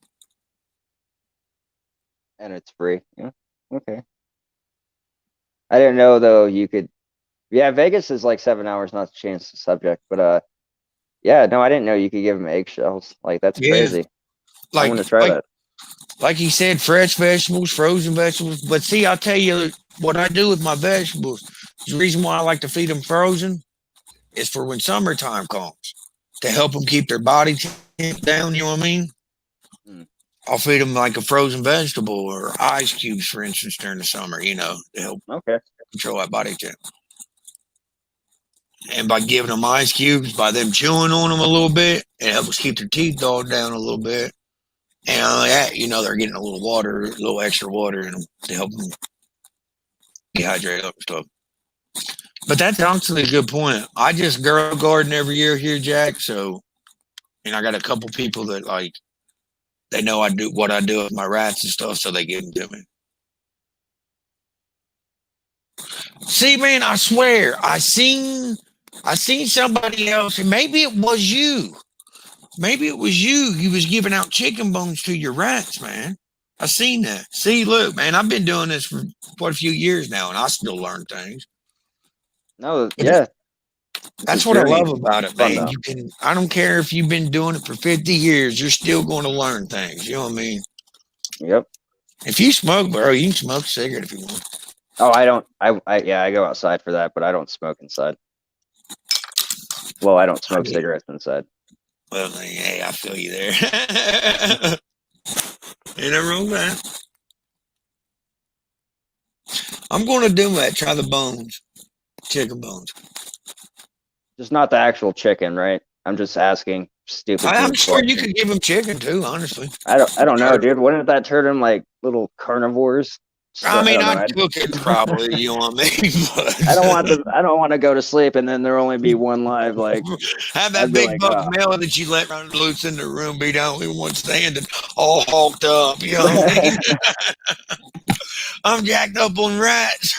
And it's free. Yeah. Okay. I didn't know though you could. Yeah, Vegas is like 7 hours, not to change the subject, but yeah, no, I didn't know you could give them eggshells. Like that's crazy. I want to try that. Like he said, fresh vegetables, frozen vegetables. But see, I'll tell you, what I do with my vegetables, the reason why I like to feed them frozen is for when summertime comes to help them keep their body temp down. You know what I mean? Mm. I'll feed them like a frozen vegetable or ice cubes, for instance, during the summer. To help Okay. control that body temp. And by giving them ice cubes, by them chewing on them a little bit, it helps keep their teeth thawed down a little bit. And that, they're getting a little water, a little extra water in them to help them dehydrate up and stuff. But that's actually a good point. I just grow garden every year here, Jack. So, and I got a couple people that they know I do what I do with my rats and stuff, so they give them to me. See, man, I swear, I seen somebody else, and maybe it was you. Maybe it was you. You was giving out chicken bones to your rats, man. I seen that. See, look, man, I've been doing this for quite a few years now, and I still learn things. No, But yeah. that's The what I journey love is about it, fun man. though. I don't care if you've been doing it for 50 years, you're still going to learn things. You know what I mean? Yep. If you smoke, bro, you can smoke a cigarette if you want. Oh, I don't. Yeah, I go outside for that, but I don't smoke inside. Well, I don't smoke cigarettes inside. Well, hey, I feel you there. Ain't never wrong with that. I'm going to do that. Try the bones, chicken bones. Just not the actual chicken, right? I'm just asking stupid. I'm sure you questions. could give them chicken too. Honestly, I don't know, dude. Wouldn't that turn them like little carnivores? So, I mean, don't know. I'd cook it probably. You know what I mean? But I don't want to go to sleep and then there only be one live. Like, have that I'd be big like, buck oh. male that you let run loose in the room be the only one standing, all hulked up. You know what I mean? I'm jacked up on rats.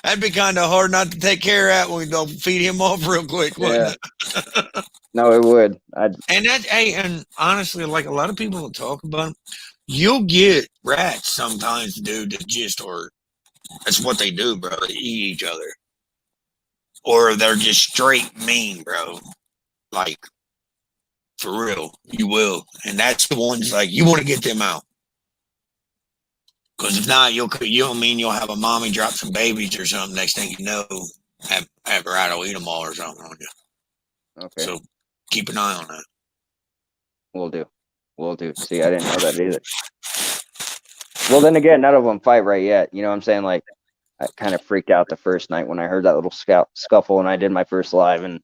That'd be kind of hard not to take care of that when we don't feed him off real quick, wouldn't it? No, it would. And honestly, like a lot of people don't talk about them, you'll get rats sometimes, dude, that just are, that's what they do, bro. They eat each other. Or they're just straight mean, bro. Like, for real, you will. And that's the ones, like, you want to get them out. Because if not, you'll have a mommy drop some babies or something. Next thing you know, have a rat will eat them all or something on you. Okay. So keep an eye on that. We'll do. See, I didn't know that either. Well, then again, none of them fight right yet. You know what I'm saying? Like, I kind of freaked out the first night when I heard that little scuffle, and I did my first live, and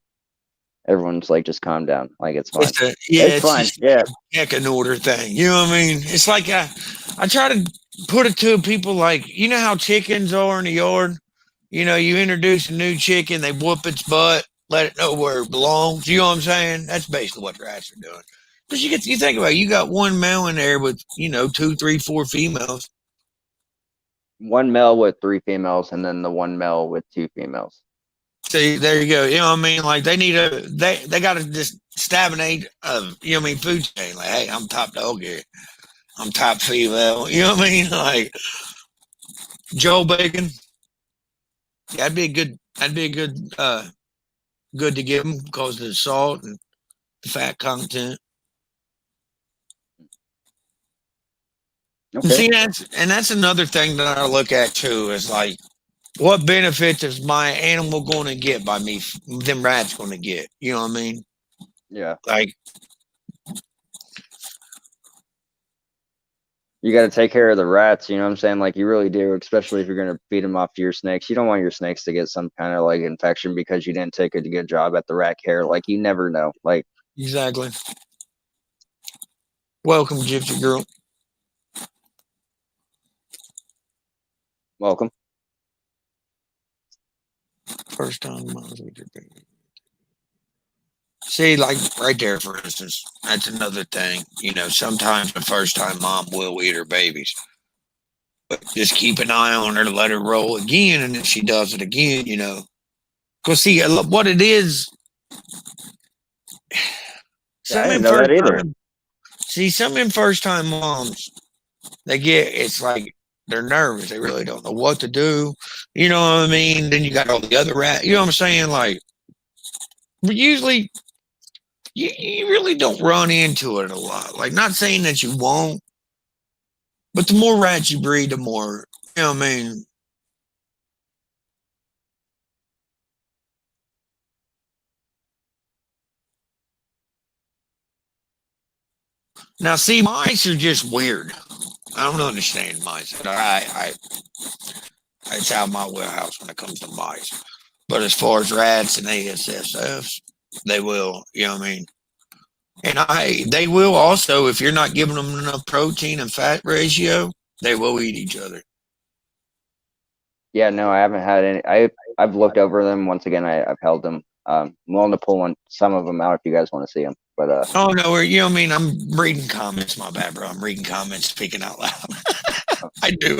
everyone's like, "Just calm down. Like, it's fine. It's fine." Yeah. Heck an order thing. You know what I mean? It's like I try to put it to people like, you know how chickens are in the yard? You know, you introduce a new chicken, they whoop its butt, let it know where it belongs. You know what I'm saying? That's basically what rats are doing. Because you think about it, you got one male in there with, 2, 3, 4 females. One male with 3 females, and then the one male with 2 females. See, there you go. You know what I mean? Like they got to just stabinate food chain. Like, hey, I'm top dog here. I'm top female. You know what I mean? Like Joe Bacon. Yeah, that'd be a good to give them because of the salt and the fat content. Okay. See, that's another thing that I look at too is like, what benefits is my animal going to get by me? Them rats going to get? You know what I mean? Yeah. Like, you got to take care of the rats. You know what I'm saying? Like, you really do, especially if you're going to feed them off to your snakes. You don't want your snakes to get some kind of like infection because you didn't take a good job at the rat care. Like, you never know. Like, exactly. Welcome, Gypsy Girl. welcome. First time moms with your baby. See, like right there, for instance, that's another thing. Sometimes the first time mom will eat her babies. But just keep an eye on her, let her roll again, and if she does it again, Because see, what it is. Yeah, I didn't know that either. Some of them first time moms, it's like they're nervous. They really don't know what to do. You know what I mean? Then you got all the other rats. You know what I'm saying? Like, but usually you really don't run into it a lot. Like, not saying that you won't, But the more rats you breed, the more, you know what I mean? Now, see, mice are just weird. I don't understand mice. It's out of my warehouse when it comes to mice. But as far as rats and ASSFs, they will, you know what I mean? And they will also, if you're not giving them enough protein and fat ratio, they will eat each other. Yeah, no, I haven't had any. I've looked over them once again. I've held them. I'm willing to pull some of them out if you guys want to see them. But Oh no, you know what I mean? I'm reading comments. My bad, bro. I'm reading comments, speaking out loud. I do.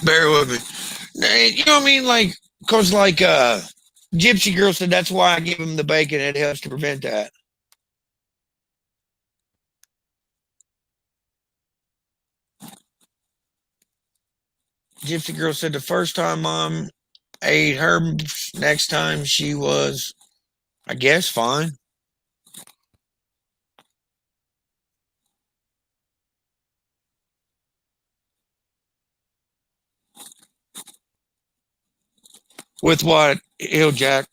Bear with me. You know what I mean? Like, cause like Gypsy Girl said, that's why I give him the bacon. It helps to prevent that. Gypsy Girl said the first time Mom ate her, next time she was, I guess, fine. With what? Jack?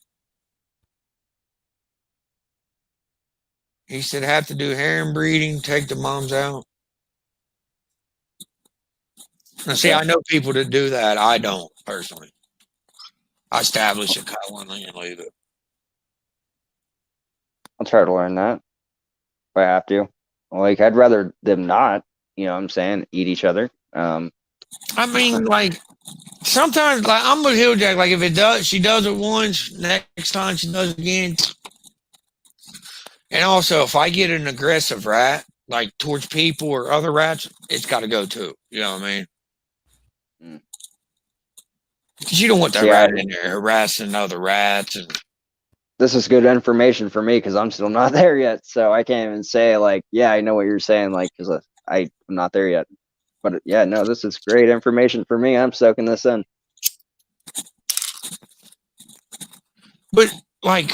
He said have to do harem breeding, take the moms out. Now, see, I know people that do that. I don't personally. I establish a colony and leave it. I'll try to learn that if I have to. Like, I'd rather them not, you know what I'm saying, eat each other. I mean, like, sometimes, like, I'm with Hilljack. Like, if it does, she does it once, next time she does it again. And also, if I get an aggressive rat, like towards people or other rats, it's got to go too. You know what I mean? Because you don't want that rat in there harassing other rats. And this is good information for me because I'm still not there yet. So I can't even say, like, yeah, I know what you're saying, like, because I'm not there yet. But yeah, no, this is great information for me. I'm soaking this in. But, like,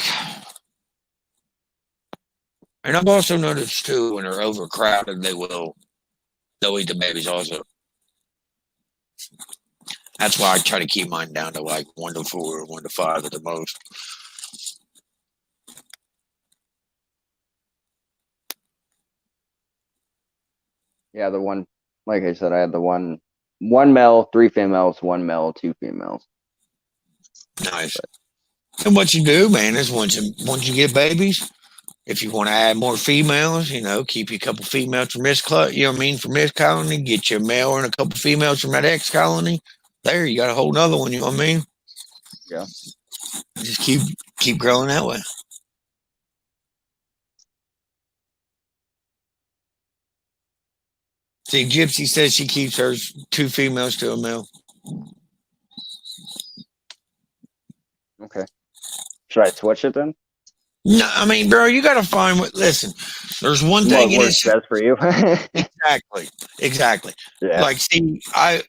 and I've also noticed too, when they're overcrowded, they'll eat the babies also. That's why I try to keep mine down to like 1 to 4 or 1 to 5 at the most. Yeah, the one, like I said, I had the one male, 3 females, 1 male, 2 females. Nice. And what you do, man, is once you get babies, if you want to add more females, you know, keep you a couple females from this you know what I mean, from this colony, get you a male and a couple females from that X colony. There, you got a whole nother one, you know what I mean? Yeah. Just keep growing that way. See, Gypsy says she keeps hers 2 females to a male. Okay. Should I switch it then? No, I mean, bro, you got to find what. Listen, there's one thing what works best for you. Exactly. Yeah. Like, see,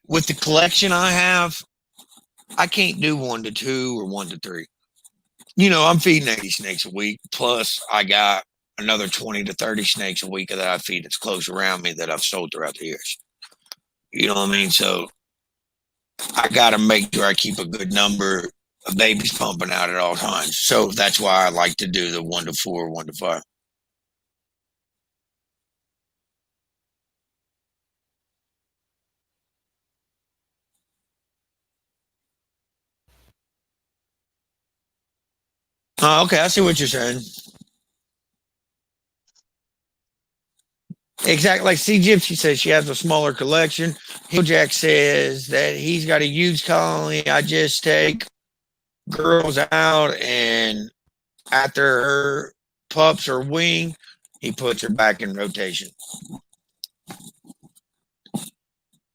with the collection I have, I can't do 1 to 2 or 1 to 3. You know, I'm feeding 80 snakes a week. Plus, I got another 20 to 30 snakes a week that I feed that's close around me that I've sold throughout the years. You know what I mean? So I got to make sure I keep a good number of babies pumping out at all times. So that's why I like to do the 1 to 4, 1 to 5. Okay, I see what you're saying. Exactly. Like C. Gypsy says, she has a smaller collection. Hilljack says that he's got a huge colony. I just take girls out, and after her pups are weaned, he puts her back in rotation.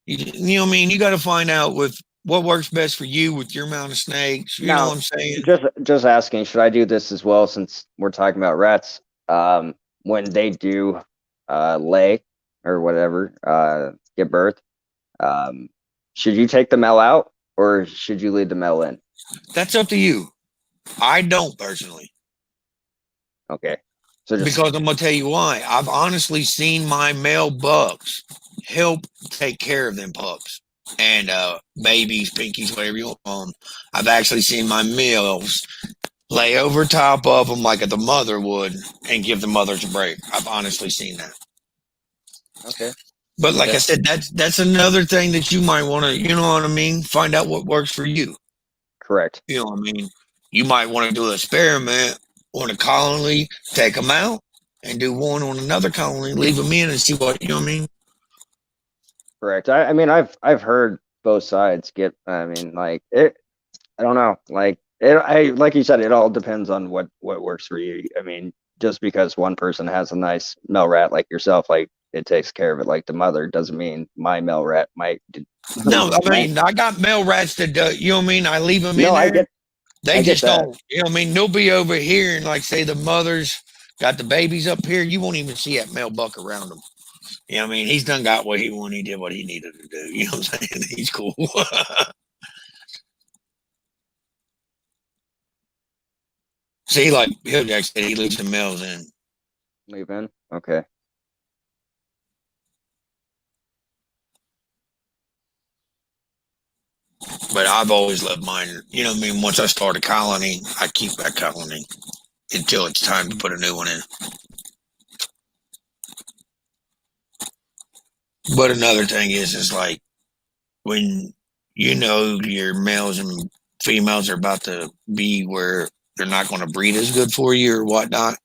You know what I mean? You got to find out with what works best for you with your amount of snakes. You know what I'm saying? Just asking, should I do this as well since we're talking about rats? When they do lay or whatever, give birth, should you take the male out or should you leave the male in? That's up to you. I don't personally. Okay. So because I'm gonna tell you why. I've honestly seen my male bucks help take care of them pups and babies, pinkies, whatever you want to call them. I've actually seen my males lay over top of them like the mother would and give the mothers a break. I've honestly seen that. Okay. But like I Yeah. said, that's another thing that you might want to, you know what I mean, find out what works for you. Correct. You know what I mean? You might want to do an experiment on a colony, take them out, and do one on another colony, leave them in, and see what you know what I mean. Correct. I mean, I've heard both sides get. I mean, like it. I don't know. Like it. I like you said, it all depends on what works for you. I mean, just because one person has a nice male rat like yourself, like it takes care of it like the mother, doesn't mean my male rat might. No, I might mean I got male rats that you know what I mean. I leave them in no, there. They I get just that. don't. You know what I mean. They'll be over here and like say the mothers got the babies up here. You won't even see that male buck around them. You know what I mean? He's done got what he wanted. He did what he needed to do. You know what I'm saying? He's cool. See, like Hill Jack said, he leaves the males in. Leave in. Okay. But I've always loved mine. You know what I mean? Once I start a colony, I keep that colony until it's time to put a new one in. But another thing is like when you know your males and females are about to be where they're not going to breed as good for you or whatnot,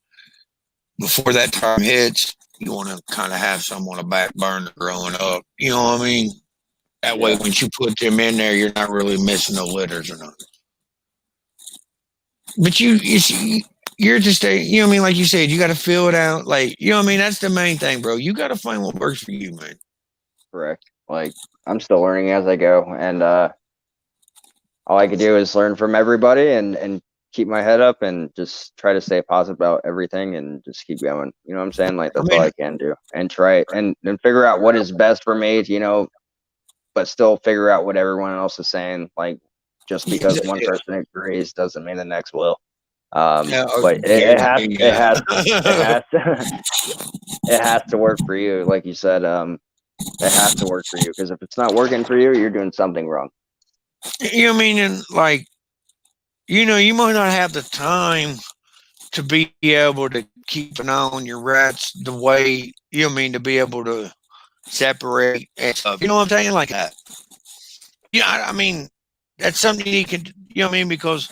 before that time hits, you want to kind of have some on a back burner growing up. You know what I mean? That way, Yeah. once you put them in there, you're not really missing no litters or nothing. But you see, you're just a, you know what I mean? Like you said, you got to feel it out. Like, you know what I mean? That's the main thing, bro. You got to find what works for you, man. Correct. Like I'm still learning as I go, and all I can do is learn from everybody and keep my head up and just try to stay positive about everything and just keep going. You know what I'm saying? Like I that's all mean, I can do and try and figure out what is best for me, you know, but still figure out what everyone else is saying. Like just because one yeah, person agrees doesn't mean the next will. yeah, But guarantee you. it has to it has to work for you. Like you said, it has to work for you because if it's not working for you, you're doing something wrong. You know what I mean? And like, you know, you might not have the time to be able to keep an eye on your rats the way, you know what I mean, to be able to separate and stuff. You know what I'm saying? Like that. Yeah, I mean, that's something you can, you know what I mean? Because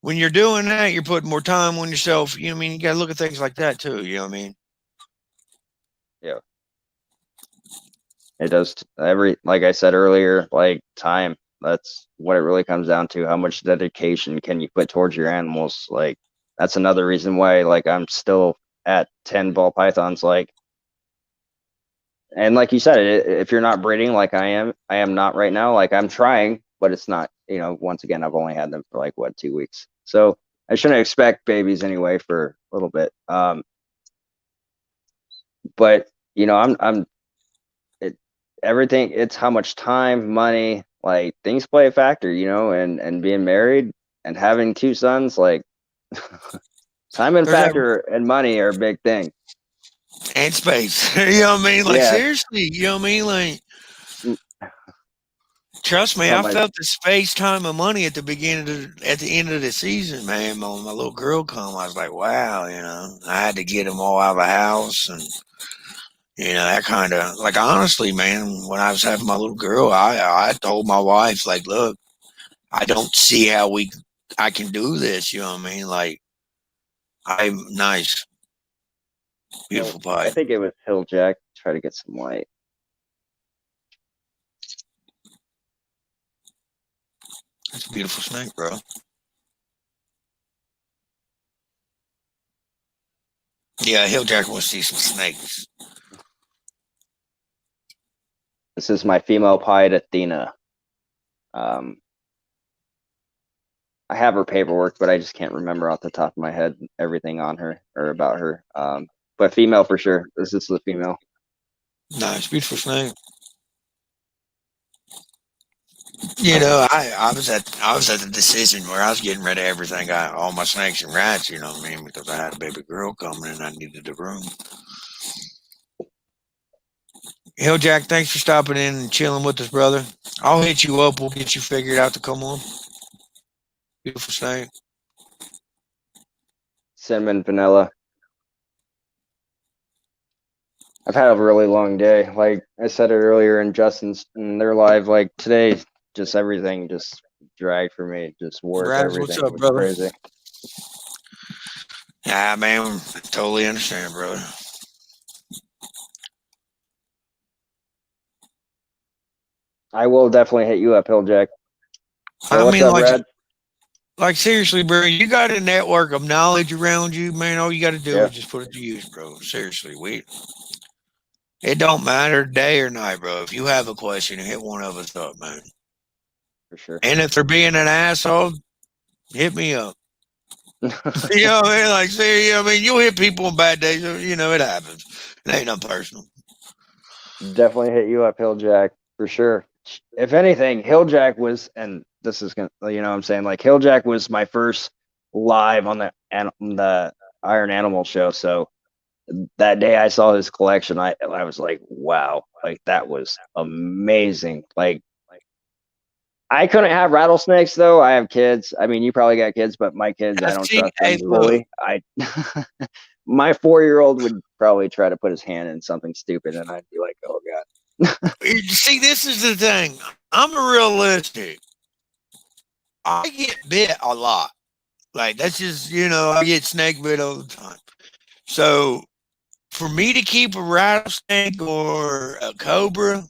when you're doing that, you're putting more time on yourself. You know what I mean? You got to look at things like that too. You know what I mean? Yeah. It does every like I said earlier, like time. That's what it really comes down to. How much dedication can you put towards your animals? Like that's another reason why like I'm still at 10 ball pythons. Like and like you said, if you're not breeding like I am not right now. Like I'm trying, but it's not. You know, once again, I've only had them for like what 2 weeks, so I shouldn't expect babies anyway for a little bit. But you know, I'm it everything it's how much time, money, like things play a factor, you know, and being married and having two sons, like time and There's that factor and money are a big thing. and space. You know what I mean? Like Yeah. seriously, you know what I mean? Like Mm, trust me, how I much felt the space, time, and money at the beginning at the end of the season, man. When my little girl come, I was like, wow, you know, I had to get them all out of the house and you know, that kind of like honestly, man, when I was having my little girl, I told my wife, like, look, I don't see how I can do this, you know what I mean? Like I'm nice, well, beautiful I pie. think it was Hill Jack. Try to get some light. It's a beautiful snake, bro. Yeah, Hill Jack wants to see some snakes. This is my female pied Athena. Um, I have her paperwork, but I just can't remember off the top of my head everything on her or about her. But female for sure. This is the female. Nice, beautiful snake. You know, I was at the decision where I was getting rid of everything, got all my snakes and rats. You know what I mean? Because I had a baby girl coming and I needed a room. Jack, thanks for stopping in and chilling with us, brother. I'll hit you up. We'll get you figured out to come on. Beautiful snake. Cinnamon vanilla. I've had a really long day. Like I said it earlier in Justin's in their live, like today, just everything just dragged for me. Just work, Raz, what's everything up, was brother? crazy. Yeah, man, totally understand, brother. I will definitely hit you up, Jack. So I what's mean, up, Red? like seriously, bro, you got a network of knowledge around you, man. All you got to do Yeah, is just put it to use, bro. Seriously, it don't matter day or night, bro. If you have a question, hit one of us up, man. for sure. And if they're being an asshole, hit me up. You know what I mean? Like, see, I mean, you'll hit people on bad days. You know, it happens. It ain't nothing personal. Definitely hit you up, Jack, for sure. If anything, Jack was, and this is gonna, you know, what I'm saying, like Jack was my first live on the Iron Animal show. So that day I saw his collection, I was like, wow, like that was amazing. Like I couldn't have rattlesnakes though. I have kids. I mean, you probably got kids, but my kids, I don't See, trust hey, them look, fully. I my 4-year-old would probably try to put his hand in something stupid, and I'd be like, oh god. see, this is the thing. I'm realistic. I get bit a lot. Like, that's just, I get snake bit all the time. So, for me to keep a rattlesnake or a cobra,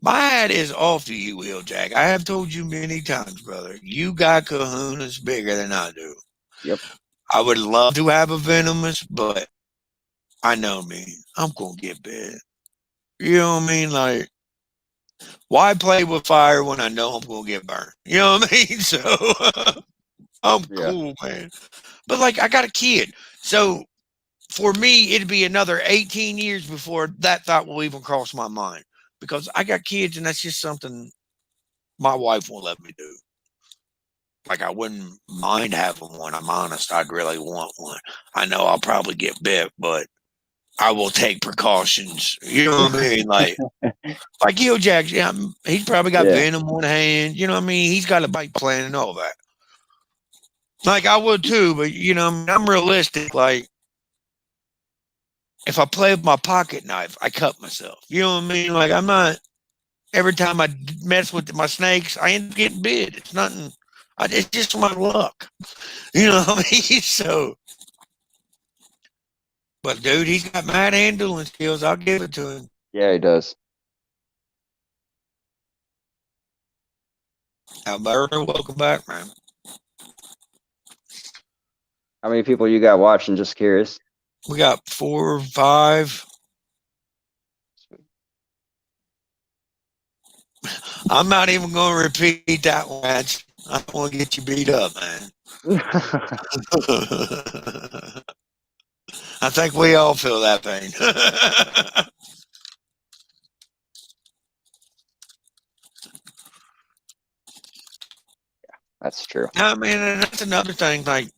my hat is off to you, Jack. I have told you many times, brother. You got kahunas bigger than I do. Yep. I would love to have a venomous, but I know me. I'm gonna get bit. You know what I mean? Like, why play with fire when I know I'm gonna get burned? You know what I mean? So I'm Yeah. cool, man. But like, I got a kid, so for me, it'd be another 18 years before that thought will even cross my mind because I got kids, and that's just something my wife won't let me do. Like, I wouldn't mind having one. I'm honest. I'd really want one. I know I'll probably get bit, but I will take precautions. You know what I mean? Like Jack, yeah, he's probably got Yeah. venom on hand. You know what I mean? He's got a bite plan and all that. Like I would too, but I'm realistic. Like if I play with my pocket knife, I cut myself. You know what I mean? Like I'm not. Every time I mess with my snakes, I end up getting bit. It's nothing. It's just my luck. You know what I mean? So, but dude, he's got mad handling skills. I'll give it to him. Yeah, he does. Alberto, welcome back, man. How many people you got watching? Just curious. We got 4 or 5. I'm not even going to repeat that one. I don't want to get you beat up, man. I think we all feel that pain. That's true. I mean, and that's another thing. Like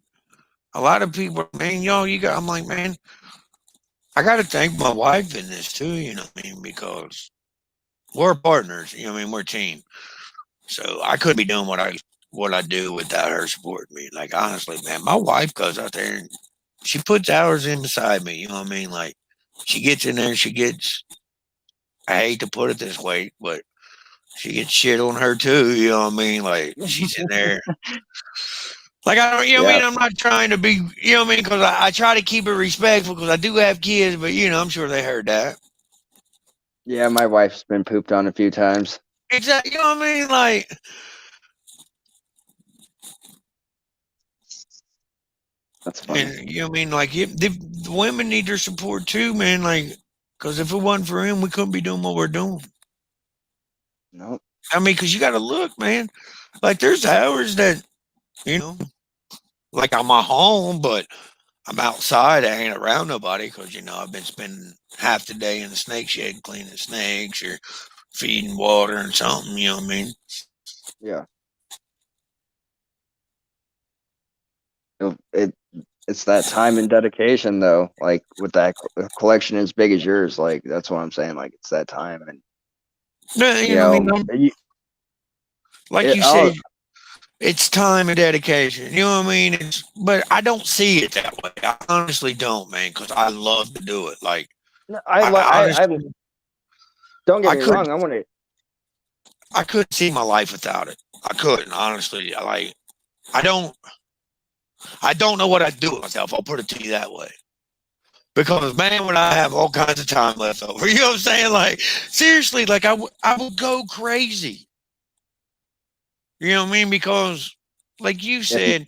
a lot of people, man, I'm like, man, I got to thank my wife in this too. You know what I mean? Because we're partners. You know what I mean? We're a team. So I couldn't be doing what I do without her supporting me. Like honestly, man, my wife goes out there and she puts hours in beside me. You know what I mean? Like she gets in there, she gets. I hate to put it this way, but she gets shit on her too. You know what I mean? Like she's in there. Like I don't, what I Yeah. mean? I'm not trying to be, what I mean? Because I try to keep it respectful because I do have kids, but I'm sure they heard that. Yeah, my wife's been pooped on a few times. Exactly. You know what I mean? Like, That's funny. and you know what I mean? Like, the women need their support too, man. Like, because if it wasn't for him, we couldn't be doing what we're doing. Nope. I mean, because you got to look, man. Like, there's hours that, you know, like I'm at home, but I'm outside. I ain't around nobody because, I've been spending half the day in the snake shed cleaning snakes or feeding water and something, you know what I mean? Yeah. It it's that time and dedication though. Like with that collection as big as yours, like that's what I'm saying. Like it's that time, and No, you I mean, know, like it, you I'll, said, it's time and dedication. You know what I mean? But I don't see it that way. I honestly don't, man, because I love to do it. Like I I honestly, don't get I me could wrong. I want to. I couldn't see my life without it. I couldn't honestly. I don't I don't know what I'd do with myself. I'll put it to you that way. Because man, would I have all kinds of time left over? You know what I'm saying? Like seriously, like I would go crazy. You know what I mean? Because like you If said,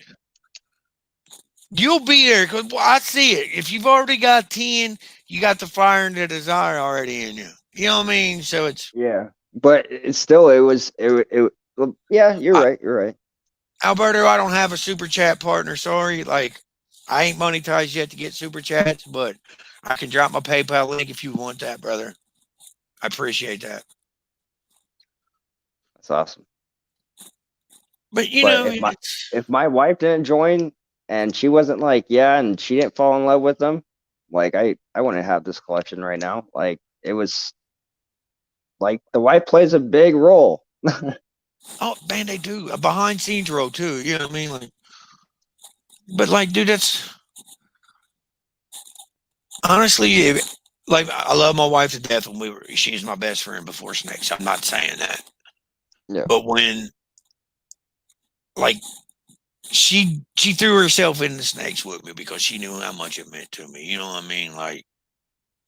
you'll be there because I see it. If you've already got 10, you got the fire and the desire already in you. You know what I mean? So it's Yeah, but it's still it was it. Well, yeah, you're I, right. You're right. Alberto. I don't have a super chat partner. Sorry, like I ain't monetized yet to get super chats, but I can drop my PayPal link if you want that, brother. I appreciate that. That's awesome. But you But know, it's if my wife didn't join and she wasn't like yeah, and she didn't fall in love with them, like I wouldn't have this collection right now. Like it was like the wife plays a big role. oh man, they do a behind scenes role too. You know what I mean? Like, but like, dude, that's honestly, like I love my wife to death. When she's my best friend before Snakes. I'm not saying that, Yeah. but when like she threw herself into Snakes with me because she knew how much it meant to me. You know what I mean? Like,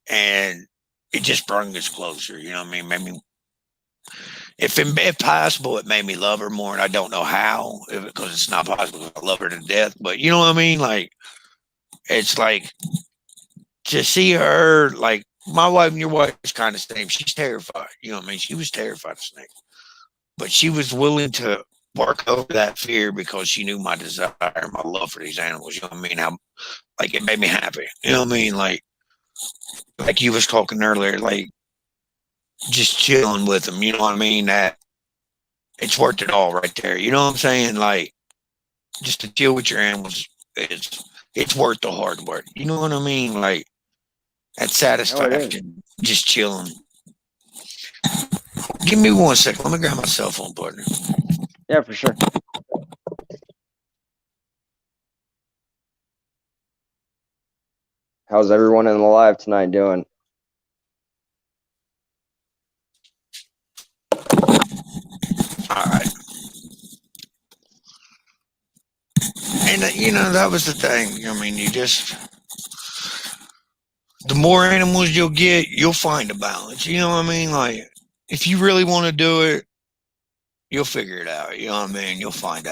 and it just brought us closer. You know what I mean? Made me, if possible, it made me love her more. And I don't know how, because it's not possible. I love her to death, but you know what I mean? Like, it's like to see her, like my wife and your wife is kind of the same. She's terrified. You know what I mean? She was terrified of snakes, but she was willing to work over that fear because she knew my desire, my love for these animals. You know what I mean? How like it made me happy. You know what I mean? Like you was talking earlier, like just chilling with them. You know what I mean? That it's worth it all right there. You know what I'm saying? Like just to chill with your animals, it's worth the hard work. You know what I mean? Like that No, it is. satisfaction, just chilling. Give me 1 second. Let me grab my cell phone, partner. Yeah, for sure. How's everyone in the live tonight doing? All right. And you know that was the thing. I mean, you just the more animals you'll get, you'll find a balance. You know what I mean? Like if you really want to do it, you'll figure it out. You know what I mean? You'll find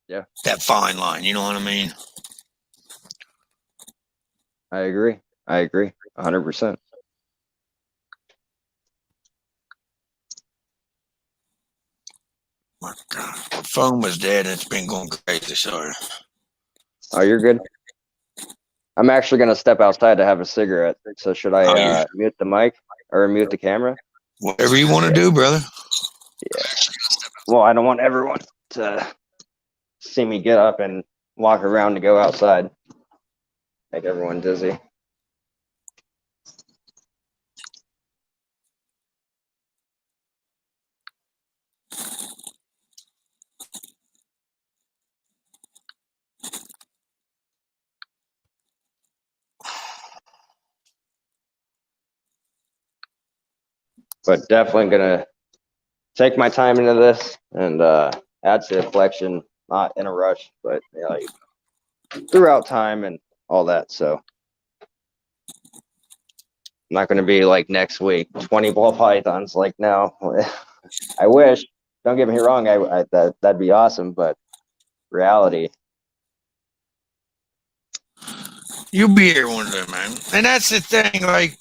Yeah, that fine line. You know what I mean? I agree. I agree. 100%. My God, my phone was dead and it's been going crazy. Sorry. Oh, you're good. I'm actually gonna step outside to have a cigarette. So should I Oh, you mute the mic or mute the camera? whatever you want to do, brother. Yeah. Well, I don't want everyone to see me get up and walk around to go outside. Make everyone dizzy. But definitely gonna take my time into this and add to the collection, not in a rush, but you know, like, throughout time and all that. So I'm not gonna be like next week, 20 ball pythons. Like no, I wish. Don't get me wrong. That'd be awesome, but reality. You'll be here one day, man. And that's the thing. Like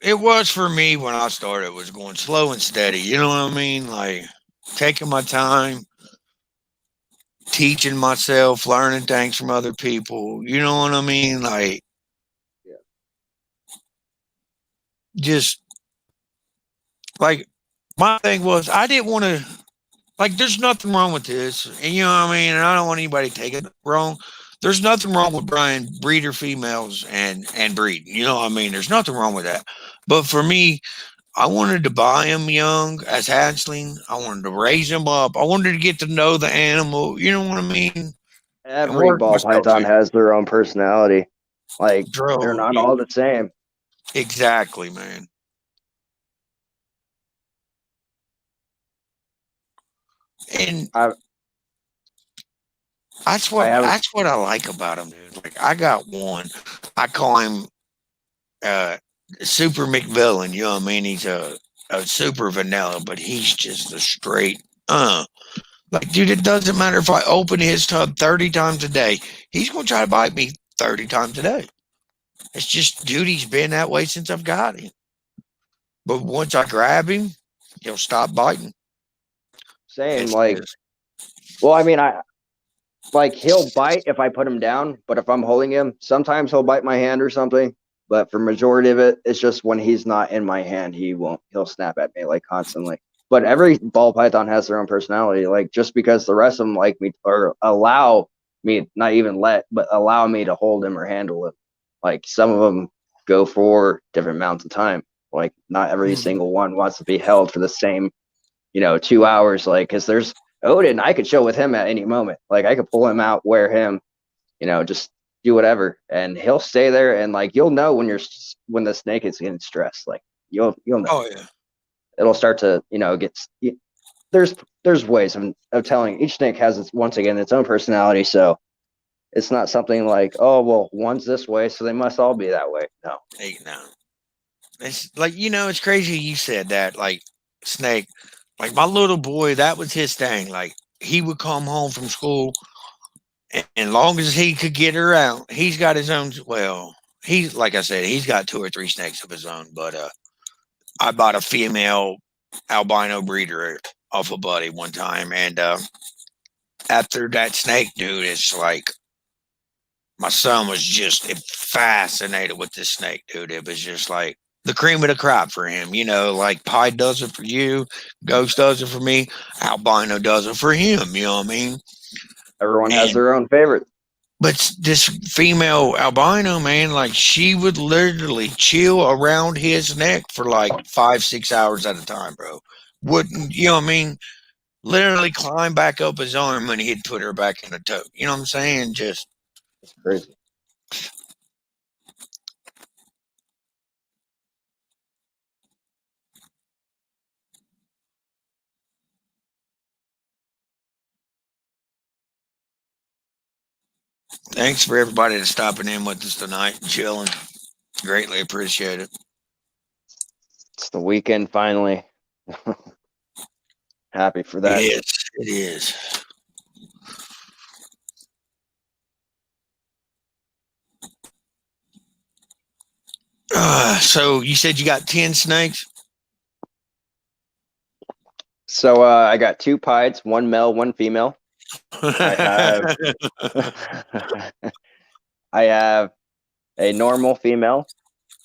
it was for me when I started. Was going slow and steady. You know what I mean? Like taking my time, teaching myself, learning things from other people. You know what I mean? Like Yeah. just like my thing was I didn't want to Like, there's nothing wrong with this, and you know what I mean. And I don't want anybody to take it wrong. There's nothing wrong with buying breeder females and breeding. You know what I mean. There's nothing wrong with that. But for me, I wanted to buy them young as hatchling. I wanted to raise them up. I wanted to get to know the animal. You know what I mean? And Every work ball myself python in. has their own personality. Like they're Bro, not all the same. exactly, man. And I that's I what have that's what I like about him, dude. Like, I got one. I call him uh Super McVillain. You know what I mean? He's a super vanilla, but he's just a straight like, dude, it doesn't matter if I open his tub 30 times a day. He's gonna try to bite me 30 times a day. It's just, dude, he's been that way since I've got him. But once I grab him, he'll stop biting. same. It's Like, just, well, I mean, I like he'll bite if I put him down, but if I'm holding him, sometimes he'll bite my hand or something. But for majority of it, it's just when he's not in my hand, he won't. He'll snap at me like constantly. But every ball python has their own personality. Like just because the rest of them like me or allow me, not even let, but allow me to hold him or handle him. Like some of them go for different amounts of time. Like not every mm, single one wants to be held for the same 2 hours. Like, because there's Odin, I could chill with him at any moment. Like, I could pull him out, wear him, just do whatever, and he'll stay there. And like, you'll know when the snake is getting stressed. Like, you'll know. oh yeah. It'll start to get. There's ways of telling. Each snake has once again its own personality. So it's not something like, oh well, one's this way, so they must all be that way. No. Hey, no. It's like, it's crazy you said that. Like, Snake, like my little boy, that was his thing. Like, he would come home from school, and long as he could get her out, he's got his own. Well, he's like I said, he's got two or three snakes of his own. But I bought a female albino breeder off a buddy one time, and after that snake, dude, it's like my son was just fascinated with this snake, dude. It was just like the cream of the crop for him. Like Pie does it for you, Ghost does it for me, Albino does it for him. You know what I mean? Everyone has And their own favorite. but this female albino, man, like, she would literally chill around his neck for like 5, 6 hours at a time, bro. Wouldn't you know what I mean? Literally climb back up his arm when he'd put her back in the tote. You know what I'm saying? Just It's crazy. thanks for everybody that's stopping in with us tonight and chilling. Greatly appreciate it. It's the weekend finally. Happy for It that. is. It is. So you said you got 10 snakes? So I got two pieds, one male, one female. I have I have a normal female,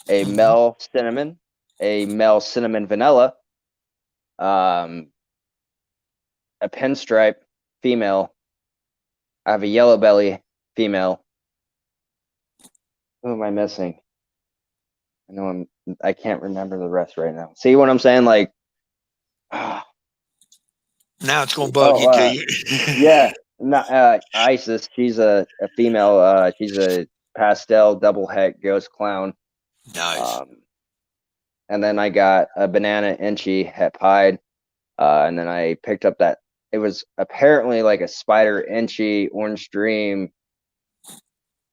a male cinnamon, a male cinnamon vanilla, a pinstripe female. I have a yellow belly female. Who am I missing? I can't remember the rest right now. See what I'm saying? Like, Now it's gonna bug you till you. yeah, not Isis. She's a female. She's a pastel double het ghost clown. Nice. And then I got a banana inchy het pied. And then I picked up that it was apparently like a spider inchy orange dream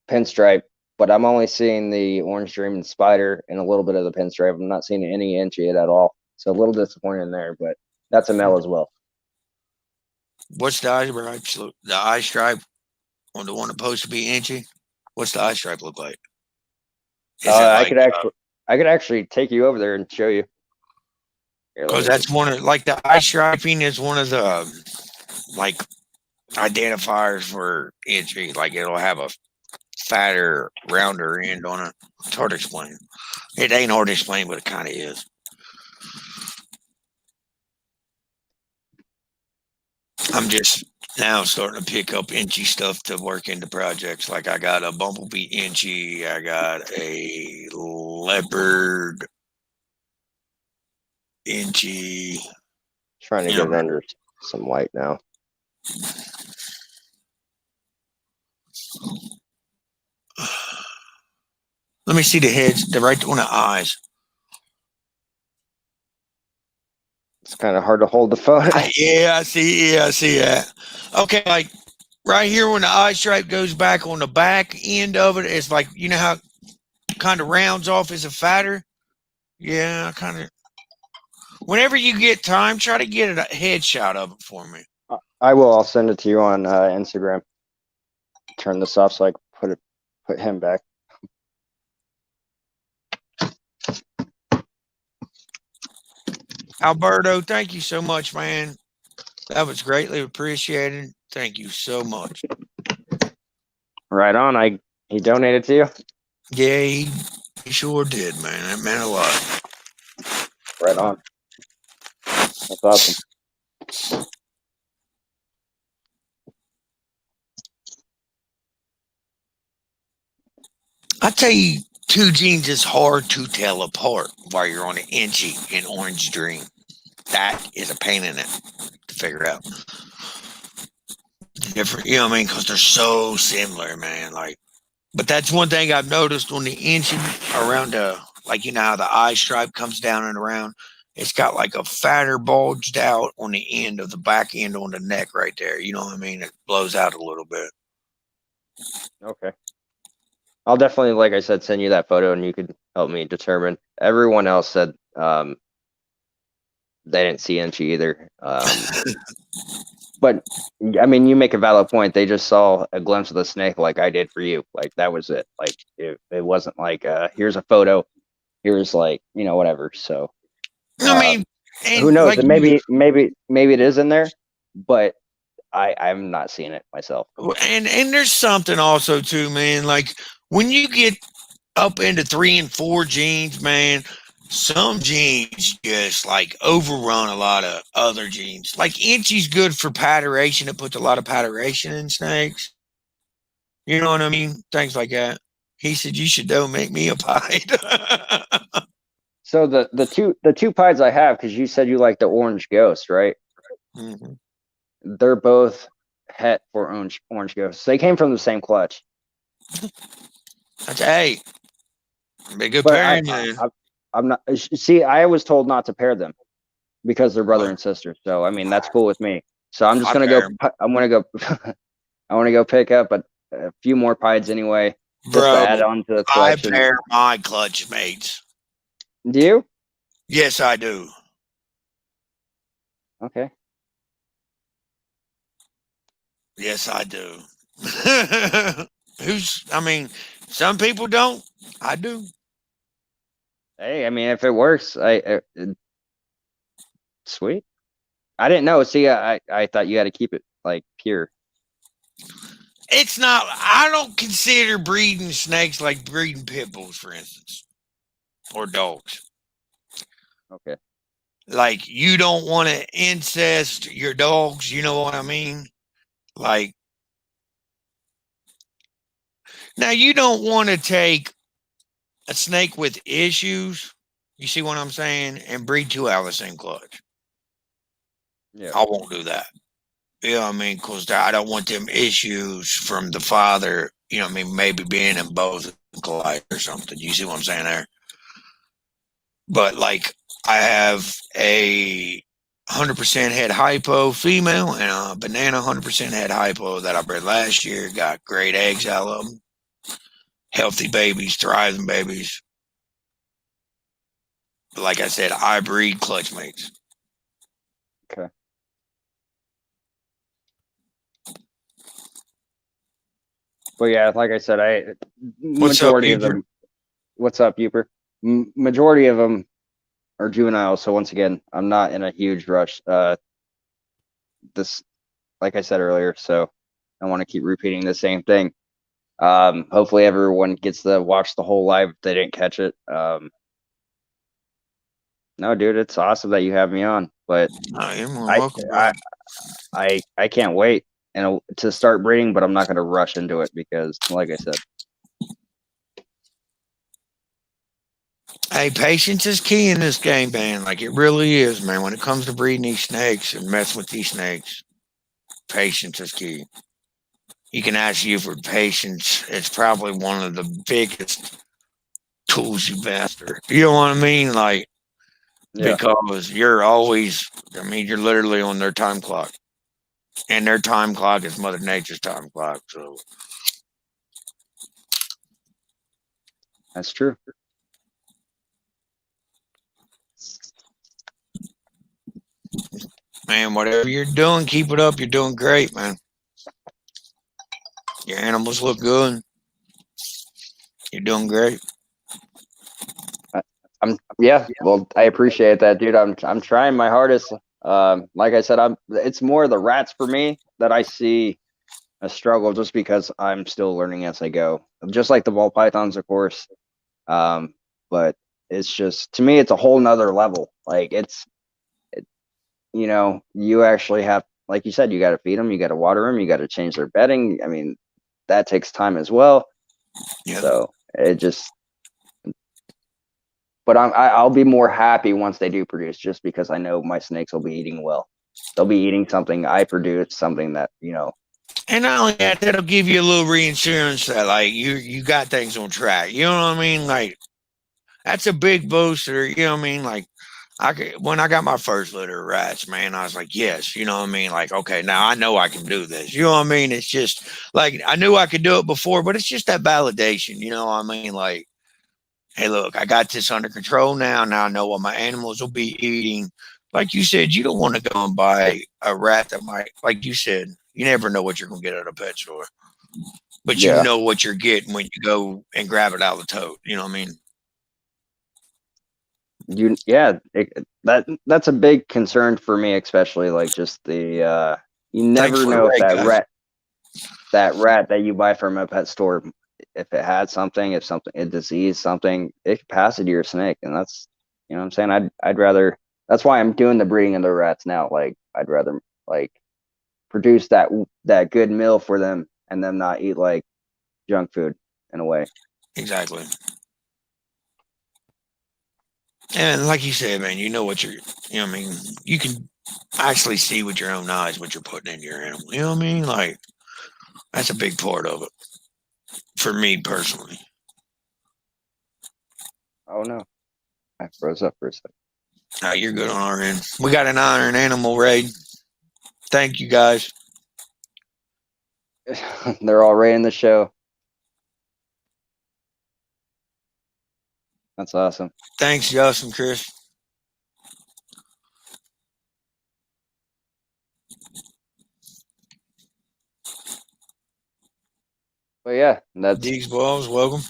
pinstripe, but I'm only seeing the orange dream and spider and a little bit of the pinstripe. I'm not seeing any inchy at all. So a little disappointed there, but that's a male as well. What's the eye stripe? The eye stripe on the one supposed to be inchy. What's the eye stripe look like? Is it I like? could actually take you over there and show you. Because that's one of, like, the eye striping is one of the like identifiers for inchy. Like, it'll have a fatter, rounder end on it. It's hard to explain. It ain't hard to explain, but it kind of is. I'm just now starting to pick up inchy stuff to work into projects. Like I got a bumblebee inchy, I got a leopard inchy. Trying to You get know, it under some light now. let me see the heads. The right on the eyes. It's kind of hard to hold the phone. Yeah, I see. Yeah, I see that. Okay, like right here when the eye stripe goes back on the back end of it, it's like you know how it kind of rounds off as a fatter. Yeah, kind of. Whenever you get time, try to get a headshot of it for me. I will. I'll send it to you on Instagram. Turn this off so I can put him back. Alberto, thank you so much, man. That was greatly appreciated. Thank you so much. Right on. He donated to you. Yeah, he sure did, man. That meant a lot. Right on. That's awesome. I tell you, two genes is hard to tell apart while you're on an inchy and orange dream. That is a pain in it to figure out. Different, you know what I mean? Because they're so similar, man. Like, but that's one thing I've noticed on the inchy around the, like, you know how the eye stripe comes down and around. It's got like a fatter bulged out on the end of the back end on the neck right there. You know what I mean? It blows out a little bit. Okay. I'll definitely, like I said, send you that photo and you could help me determine. Everyone else said they didn't see inchy either. But I mean, you make a valid point. They just saw a glimpse of the snake like I did for you. Like that was it. Like it wasn't like here's a photo, here's like, you know, whatever. So I mean, who knows? like, maybe it is in there, but I'm not seeing it myself. and there's something also too, man. Like when you get up into 3 and 4 genes, man, some genes just like overrun a lot of other genes. Like inchy's good for patternation. It puts a lot of patternation in snakes. You know what I mean? Things like that. He said you should don't make me a pied. So the two pieds I have, because you said you like the orange ghost, right? Mm-hmm. They're both het for orange ghosts. They came from the same clutch. That's hey, be a good But pairing, man. I'm not. See, I was told not to pair them because they're brother and sister. So I mean, that's cool with me. So I'm just gonna go. I'm gonna go. I want to go pick up a few more pieds anyway, just Bro, to add on to the collection. I pair my clutch mates. Do you? Yes, I do. Okay. Yes, I do. I mean, some people don't. I do. Hey, I mean, if it works, sweet. I didn't know. See, I thought you had to keep it like pure. It's not, I don't consider breeding snakes like breeding pit bulls, for instance, or dogs. Okay. Like, you don't want to incest your dogs, you know what I mean? Like, now you don't want to take a snake with issues, you see what I'm saying, and breed two out of the same clutch. Yeah. I won't do that. You know what I mean? Because I don't want them issues from the father, you know what I mean, maybe being in both collide or something. You see what I'm saying there? But like, I have a 100% head hypo female and a banana 100% head hypo that I bred last year. Got great eggs out of them. Healthy babies, thriving babies. But like I said, I breed clutch mates. Okay. But yeah, like I said, majority of them. What's up, Uper? Majority of them are juveniles. So once again, I'm not in a huge rush. This, like I said earlier, so I want to keep repeating the same thing. Hopefully everyone gets to watch the whole live if they didn't catch it. No, dude, it's awesome that you have me on. But I am welcome, bro. I can't wait to start breeding, but I'm not going to rush into it because, like I said, Hey, patience is key in this game, man. Like it really is, man. When it comes to breeding these snakes and messing with these snakes, patience is key. You can ask you for patience. It's probably one of the biggest tools you master. You know what I mean? Like, yeah, because you're always, I mean, you're literally on their time clock. And their time clock is Mother Nature's time clock. So, that's true. man, whatever you're doing, keep it up. You're doing great, man. Your animals look good. You're doing great. Well, I appreciate that, dude. I'm trying my hardest. Like I said, it's more the rats for me that I see a struggle just because I'm still learning as I go. Just like the ball pythons, of course. But it's just, to me, it's a whole nother level. Like you actually have, like you said, you got to feed them, you got to water them, you got to change their bedding. I mean, that takes time as well. Yeah. So it just, but I'll be more happy once they do produce, just because I know my snakes will be eating well. They'll be eating something I produce, something that, And not only that, that'll give you a little reinsurance that like you got things on track. You know what I mean? Like that's a big booster. You know what I mean? Like when I got my first litter of rats, man, I was like, yes. You know what I mean? Like, okay, now I know I can do this. You know what I mean? It's just like I knew I could do it before, but it's just that validation. You know what I mean? Like, hey, look, I got this under control now. Now I know what my animals will be eating. Like you said, you don't want to go and buy a rat that might, like you said, you never know what you're going to get at a pet store, but you yeah, know what you're getting when you go and grab it out of the tote. You know what I mean? that's a big concern for me, especially like just the you Thanks never for the know if rate, guys. that rat that you buy from a pet store, if it had something, if something, a disease, something, it could pass it to your snake. And that's, what I'm saying. I'd rather, that's why I'm doing the breeding of the rats now. Like, I'd rather like produce that good meal for them and them not eat like junk food in a way. Exactly. And like you said, man, you know what you're, you know what I mean? You can actually see with your own eyes what you're putting in your animal. You know what I mean? Like, that's a big part of it for me personally. Oh no, I froze up for a second. You're good on our end. We got an iron animal raid. Thank you guys. They're all rating the show. That's awesome. Thanks, Justin, Chris. But yeah, that's, Deegs Balls, welcome.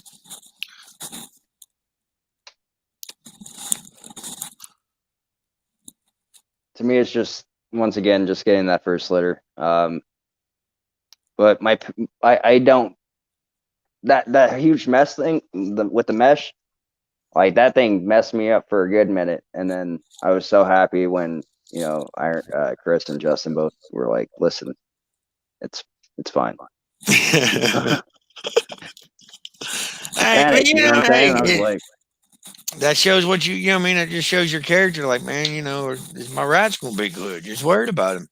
to me, it's just, once again, just getting that first litter. But I don't, that huge mesh thing, with the mesh, like that thing messed me up for a good minute. And then I was so happy when, Chris and Justin both were like, listen, it's fine. Hey, but Panic, you you know know, what I'm saying? I was hey, like, that shows what you know what I mean? It just shows your character. Like, man, you know, is my rat's going to be good? Just worried about him.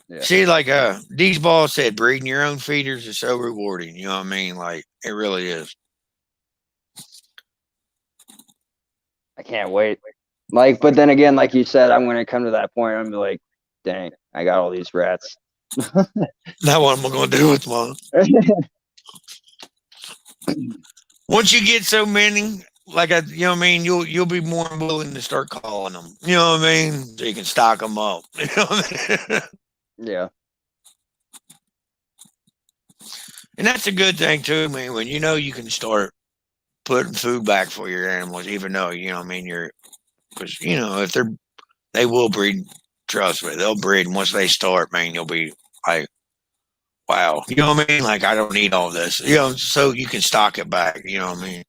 yeah, See, like Deegs Ball said, breeding your own feeders is so rewarding. You know what I mean? Like, it really is. I can't wait. Like, but then again, like you said, I'm going to come to that point. I'm gonna be like, dang, I got all these rats. Now what am I going to do with mine? Once you get so many, like you know what I mean, you'll be more willing to start calling them. You know what I mean? So you can stock them up. You know what I mean? Yeah, And that's a good thing too, man. When you know you can start putting food back for your animals, even though you know what I mean you're because you know if they will breed. Trust me, they'll breed. And once they start, man, you'll be like, wow. You know what I mean? Like I don't need all this. You know, so you can stock it back. You know what I mean?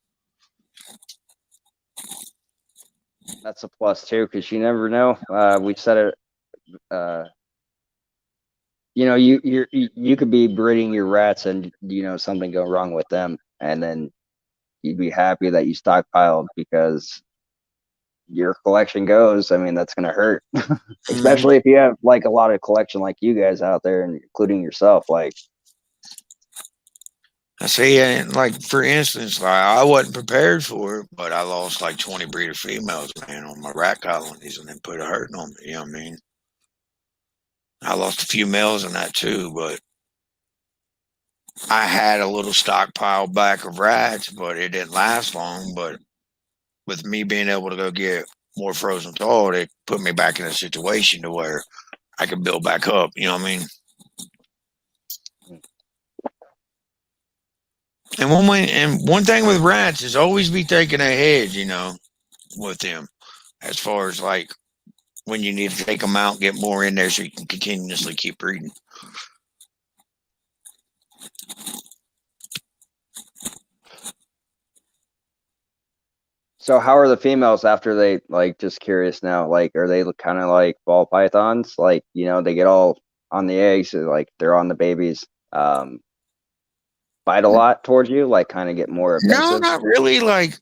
that's a plus too, because you never know. We said it uh, you could be breeding your rats and something go wrong with them, and then you'd be happy that you stockpiled because your collection goes. I mean, that's gonna hurt, Mhm. especially if you have like a lot of collection like you guys out there, and including yourself. Like, I see, and like for instance, like I wasn't prepared for it, but I lost like 20 breeder females, man, on my rat colonies, and then put a hurting on me. You know what I mean? I lost a few males in that too, but I had a little stockpile back of rats, but it didn't last long. But with me being able to go get more frozen thawed, it put me back in a situation to where I could build back up. You know what I mean? And one thing with rats is always be thinking ahead. With them as far as like when you need to take them out, get more in there so you can continuously keep breeding. so how are the females after they like? Just curious now. Like, are they kind of like ball pythons? Like, they get all on the eggs, so, like they're on the babies. Bite a lot towards you, like kind of get more No, offensive. not really. Like,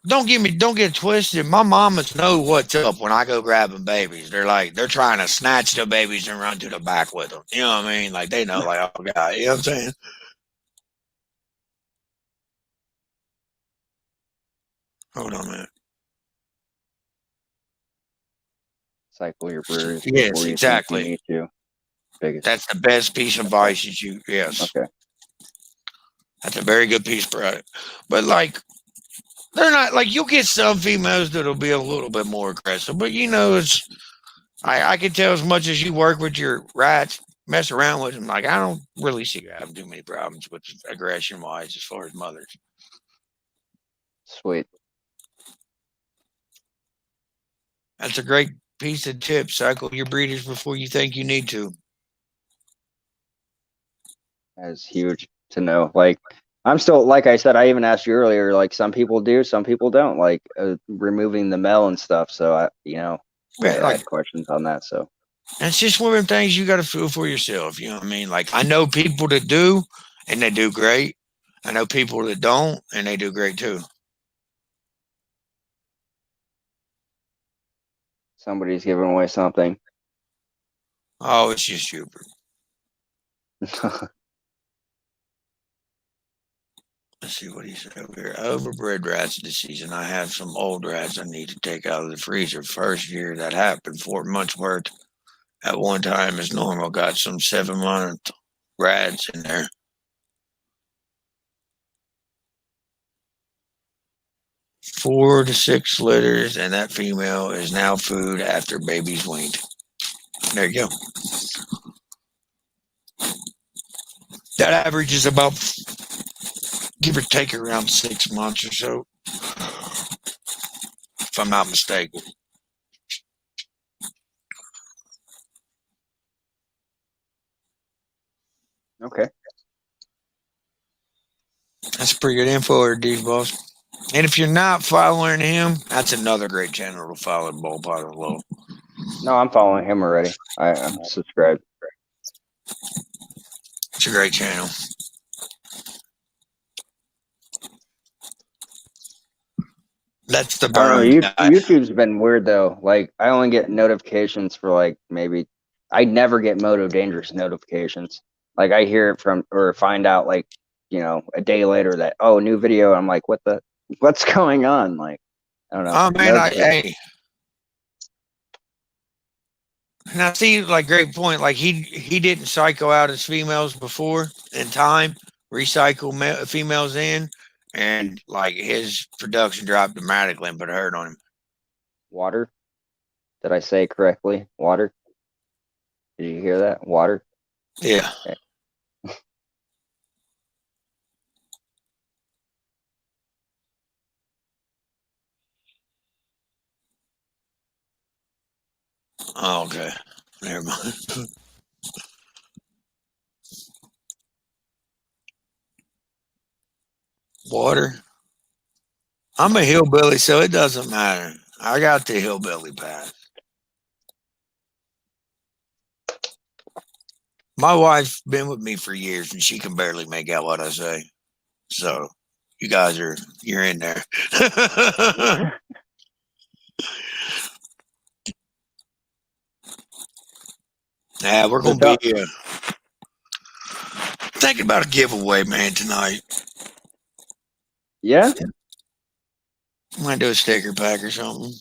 don't get twisted. My mamas know what's up when I go grabbing babies. They're trying to snatch the babies and run to the back with them. You know what I mean? Like they know, like, oh god, you know what I'm saying? Hold on a minute. Cycle your brooders Yes, before you think you exactly. need to. Biggest. That's the best piece of Okay. advice that you. Yes, Okay. that's a very good piece, bro. But like, they're not like you'll get some females that'll be a little bit more aggressive, but it's I can tell as much as you work with your rats, mess around with them. Like I don't really see you having too many problems with aggression wise as far as mothers. Sweet. That's a great piece of tip. Cycle your breeders before you think you need to. That is huge to know. Like, I'm still, like I said, I even asked you earlier, like some people do, some people don't, like removing the mel and stuff. So I Yeah, like had questions on that. So it's just one of them things you got to feel for yourself. You know what I mean? Like I know people that do, and they do great. I know people that don't, and they do great too. somebody's giving away something. Oh, it's just super. Let's see what he said over here. Overbred rats this season. I have some old rats I need to take out of the freezer. First year that happened, 4 months worth at one time is normal. Got some 7 month rats in there. 4 to 6 litters, and that female is now food after baby's weaned. There you go. That average is about, give or take, around 6 months or so, if I'm not mistaken. Okay. That's pretty good info there, D Boss. And if you're not following him, that's another great channel to follow, Ball Pot of Low. No, I'm following him already. I'm subscribed. It's a great channel. That's the I don't know. burn guy. YouTube's been weird though. Like, I only get notifications for like maybe I never get Moto Dangerous notifications. Like, I hear it from or find out like a day later that, oh, new video. I'm like, what's going on? Like, I don't know. Oh man, hey, and I see, like, great point. Like he didn't cycle out his females before in time, recycle females in, and like his production dropped dramatically and put a hurt on him. Water. Did I say correctly? Water. Did you hear that? Water. Yeah. Okay. Oh, okay. Never mind. Water. I'm a hillbilly, so it doesn't matter. I got the hillbilly pass. My wife's been with me for years, and she can barely make out what I say. So you guys you're in there. Yeah, we're So gonna be tell, thinking about a giveaway, man, tonight. yeah, Might do a sticker pack or something.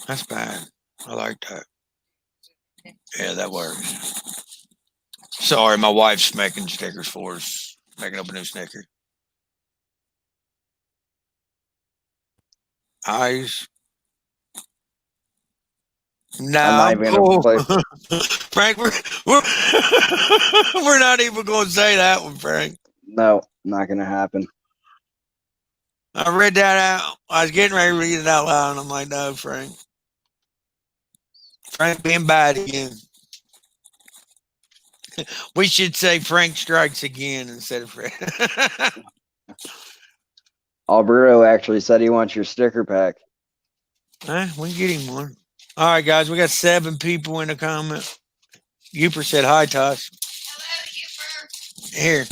That's bad. I like that. Yeah, that works. Sorry, my wife's making stickers for us. Making up a new sticker. Eyes. I'm Nah, not I'm even gonna cool. play. Frank, we're we're not even going to say that one, Frank. No, not gonna happen. I read that out. I was getting ready to read it out loud, and I'm like, no, Frank. Frank being bad again. We should say Frank strikes again instead of Frank. Alberto actually said he wants your sticker pack. We can get him one. All right, guys, we got 7 people in the comment. Uper said hi, Tosh. Hello, Uper. Here.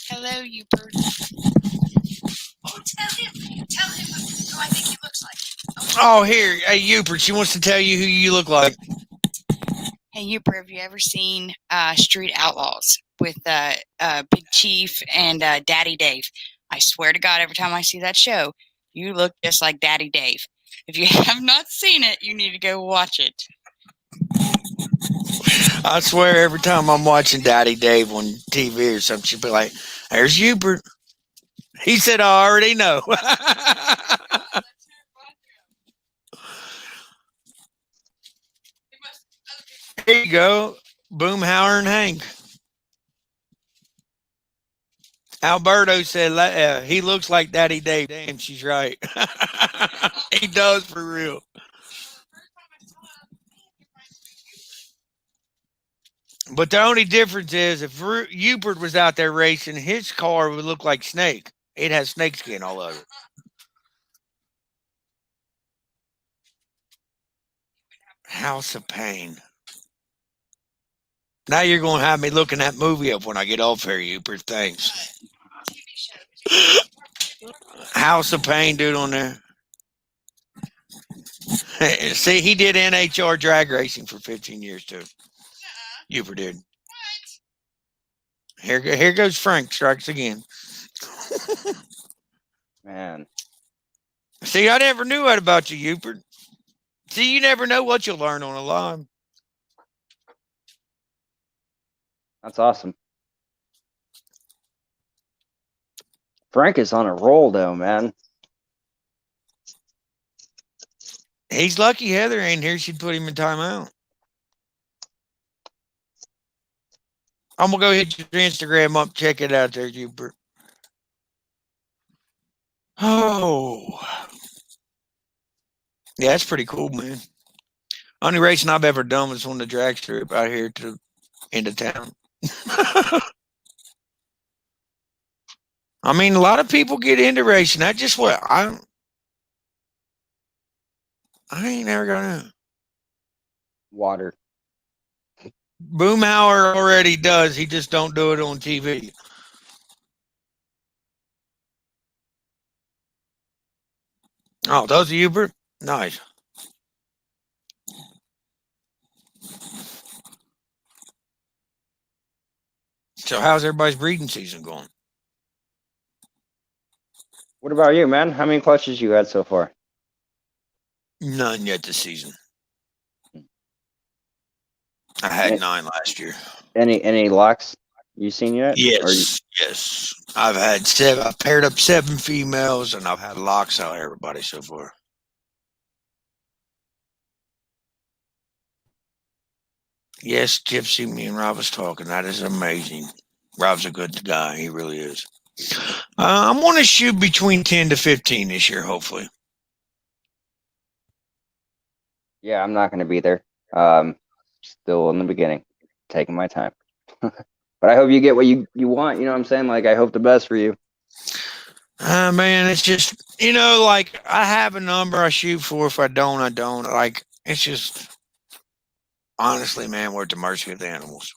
Hello, Uper. Oh, tell him who I think he looks like. Oh, here. Hey, Uper, she wants to tell you who you look like. Hey, Uper, have you ever seen Street Outlaws with Big Chief and Daddy Dave? I swear to God, every time I see that show, you look just like Daddy Dave. If you have not seen it, you need to go watch it. I swear every time I'm watching Daddy Dave on TV or something, she'll be like, there's Hubert. He said, I already know. Here you go. Boomhauer and Hank. Alberto said he looks like Daddy Dave. Damn, she's right. He does for real. But the only difference is if Hubert was out there racing, his car would look like Snake. It has snake skin all over it. House of Pain. Now you're going to have me looking that movie up when I get off here, Hubert. Thanks. House of Pain, dude, on there. See, he did NHR drag racing for 15 years, too. Hubert did. Here goes Frank. Strikes again. Man, See, I never knew that about you, Hubert. See, you never know what you'll learn on a line. that's awesome. Frank is on a roll, though, man. He's lucky Heather ain't here. She'd put him in timeout. I'm going to go hit your Instagram up. Check it out there, Hubert. Oh. Yeah, that's pretty cool, man. Only racing I've ever done was on the drag strip out here to into town. I mean, a lot of people get into racing. That's just what I ain't never gonna. Water. Boomhauer already does. He just don't do it on TV. Oh, those are Hubert? Nice. So how's everybody's breeding season going? What about you, man? How many clutches you had so far? None yet this season. I had 9 last year. Any locks you seen yet? Yes, yes. I've had 7. I've paired up 7 females, and I've had locks out of everybody so far. Yes, Gypsy, me and Rob was talking. That is amazing. Rob's a good guy. He really is. I'm going to shoot between 10 to 15 this year, hopefully. Yeah, I'm not going to be there. Still in the beginning, taking my time. But I hope you get what you want. You know what I'm saying? Like, I hope the best for you. Man, it's just, like I have a number I shoot for. If I don't, I don't. Like, it's just, honestly, man, we're at the mercy of the animals.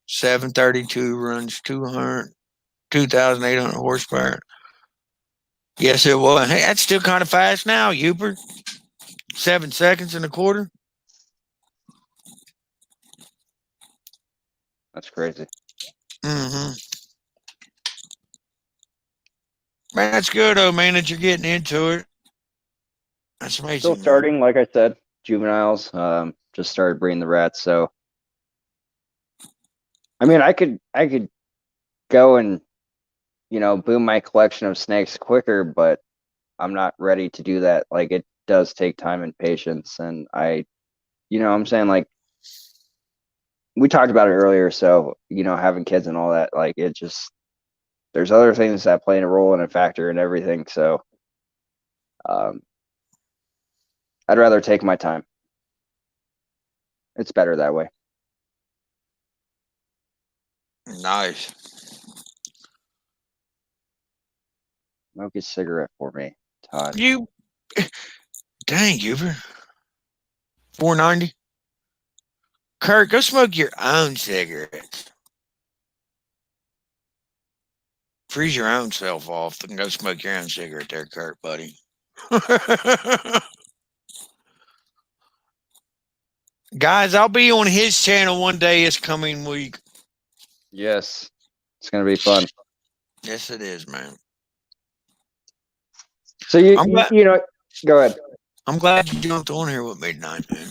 732 runs 2,800 horsepower. Yes, it was. Hey, that's still kind of fast now, Uper. 7 seconds and a quarter. That's crazy. Mm-hmm. Man, that's good, though, man, that you're getting into it. That's amazing. Still man. starting, like I said, juveniles. Just started breeding the rats. So, I mean, I could go and boom my collection of snakes quicker, but I'm not ready to do that. Like, it does take time and patience, and I'm saying, like, we talked about it earlier. So, having kids and all that, like, it just there's other things that play a role and a factor in everything. So, um, I'd rather take my time. It's better that way. Nice. Smoke a cigarette for me, Todd. You, dang, Uber. 490. Kurt, go smoke your own cigarettes. Freeze your own self off and go smoke your own cigarette there, Kurt, buddy. Guys, I'll be on his channel one day this coming week. Yes, it's gonna be fun. Yes, it is, man. So go ahead. I'm glad you jumped on here with me tonight, man.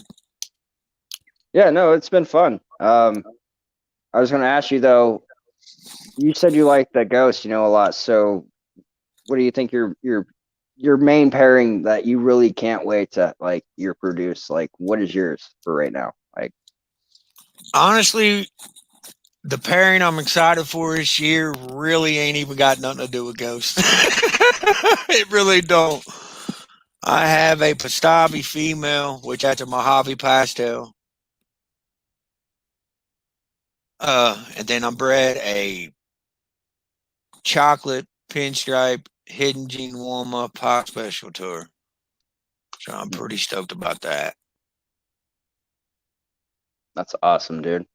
Yeah, no, it's been fun. I was gonna ask you though. You said you like the Ghost, a lot. So, what do you think your main pairing that you really can't wait to you produce? Like, what is yours for right now? Like, Honestly, the pairing I'm excited for this year really ain't even got nothing to do with Ghost. It really don't. I have a Pastabi female, which that's a Mojave pastel. And then I bred a chocolate pinstripe hidden gene Woma pot special tour. So I'm pretty stoked about that. that's awesome, dude.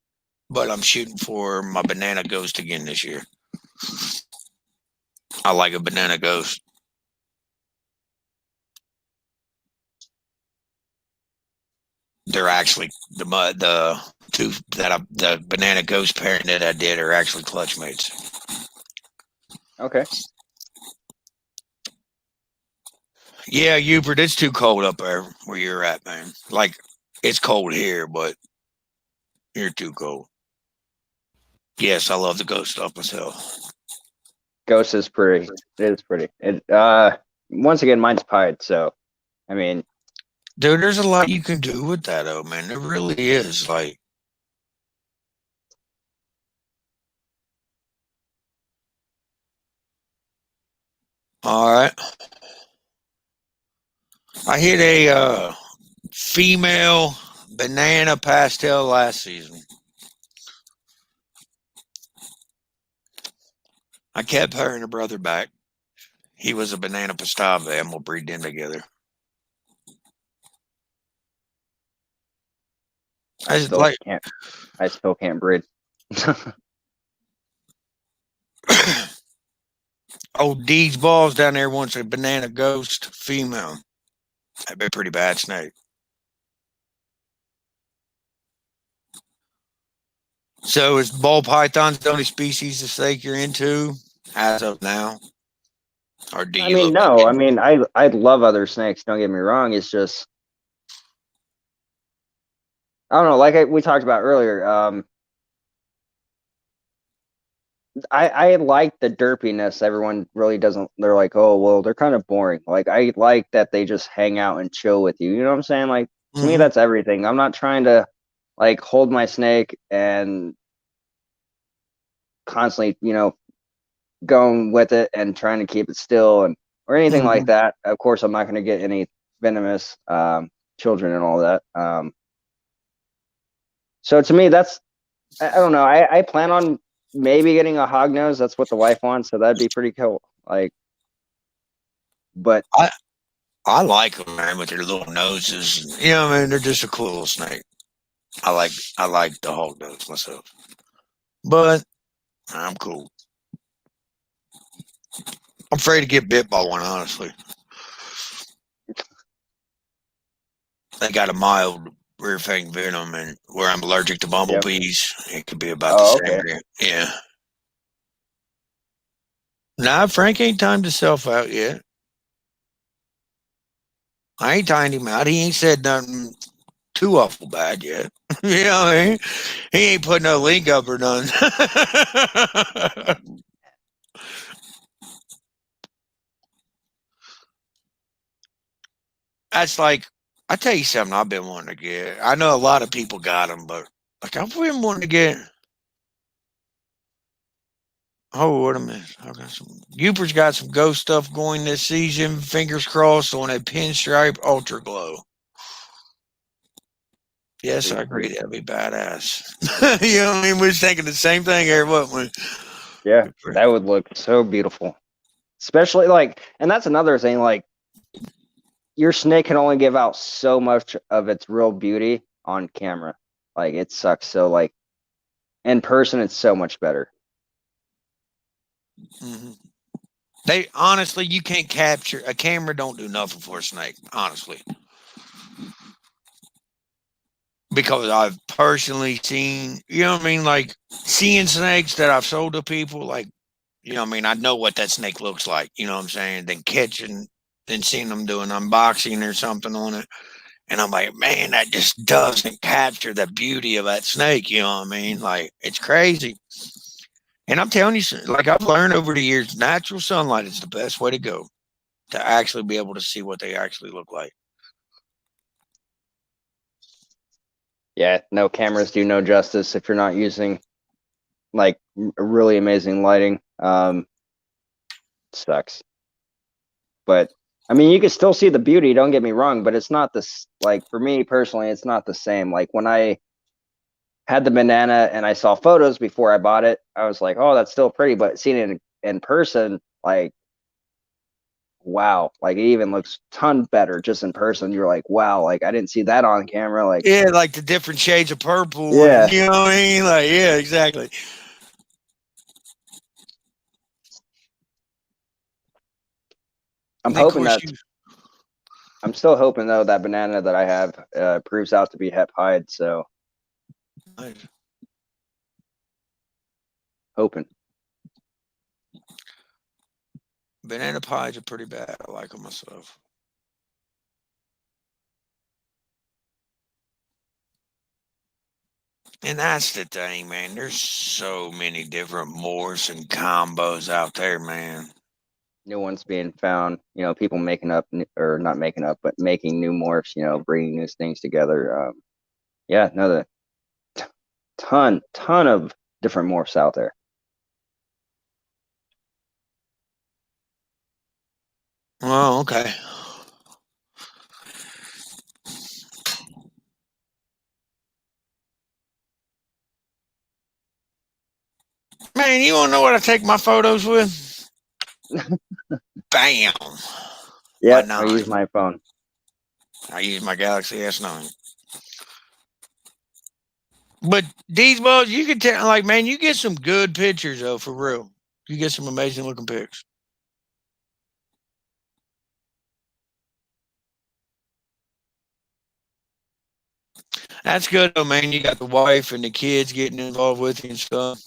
But I'm shooting for my banana ghost again this year. I like a banana ghost. They're actually the two the banana ghost pairing that I did are actually clutch mates. Okay. Yeah, Hubert, it's too cold up there where you're at, man. Like, it's cold here, but you're too cold. Yes, I love the ghost stuff myself. Ghost is pretty. It is pretty. It once again, mine's pied. So, I mean, Dude, there's a lot you can do with that, though, man. There really is. Like, all right. I hit a female banana pastel last season. I kept her and her brother back. He was a banana pastave, and we'll breed them together. I just like. I still can't breed. Old Deeds Balls down there wants a banana ghost female. That'd be a pretty bad snake. So is ball pythons the only species of snake you're into as of now? Or do you no. I mean, I love other snakes. Don't get me wrong. It's just I don't know. Like we talked about earlier. I like the derpiness. Everyone really doesn't. They're like, oh well, they're kind of boring. Like I like that they just hang out and chill with you. You know what I'm saying? Like to me, that's everything. I'm not trying to hold my snake and constantly, going with it and trying to keep it still or anything like that. Of course, I'm not going to get any venomous children and all that. So to me, that's I don't know. I plan on maybe getting a hog nose. That's what the wife wants, so that'd be pretty cool. Like But I like them, man, with their little noses. You know, what I mean, they're just a cool little snake. I like the hog nose myself, but I'm cool. I'm afraid to get bit by one, honestly. They got a mild rear fang venom, and where I'm allergic to bumblebees, it could be about the same. Okay. Yeah. Nah, Frank ain't timed himself out yet. I ain't timed him out. He ain't said nothing too awful bad yet. You know what I mean? He ain't put no link up or none. That's like, I tell you something I've been wanting to get. I know a lot of people got them, but like I've been wanting to get. Oh, what a minute. I got some. Uper's got some ghost stuff going this season. Fingers crossed on a pinstripe ultra glow. Yes, I agree. That'd be badass. You know what I mean? We was thinking the same thing here, wasn't we? Yeah, that would look so beautiful. Especially like, and that's another thing, like your snake can only give out so much of its real beauty on camera. Like it sucks. So like in person, it's so much better. Mm-hmm. They honestly, you can't capture a camera. Don't do nothing for a snake, honestly, because I've personally seen. You know what I mean? Like seeing snakes that I've sold to people. Like, you know what I mean? I know what that snake looks like. You know what I'm saying? Then catching, then seeing them doing unboxing or something on it, and I'm like, man, that just doesn't capture the beauty of that snake. You know what I mean? Like it's crazy. And I'm telling you, like I've learned over the years, natural sunlight is the best way to go to actually be able to see what they actually look like. Yeah, no, cameras do no justice if you're not using like really amazing lighting. Sucks. But I mean, you can still see the beauty, don't get me wrong, but it's not this, like for me personally, it's not the same. Like when I had the banana and I saw photos before I bought it, I was like, oh, that's still pretty, but seeing it in person, like, wow, like it even looks ton better just in person. You're like, wow, like I didn't see that on camera. Like, Yeah, like the different shades of purple. yeah, And, you know what I mean? Like, yeah, exactly. I'm hoping that. I'm still hoping though that banana that I have proves out to be hep hide. So, Nice. hoping. Banana pies are pretty bad. I like them myself. And that's the thing, man. There's so many different morphs and combos out there, man. New ones being found, people making up or not making up, but making new morphs, bringing new things together. Yeah, another ton of different morphs out there. Oh, okay. Man, you want to know what I take my photos with? Bam. Yeah, I use my phone. I use my Galaxy S9. But these balls, you can tell, like, man, you get some good pictures, though, for real. You get some amazing looking pics. That's good, though, man. You got the wife and the kids getting involved with you and stuff.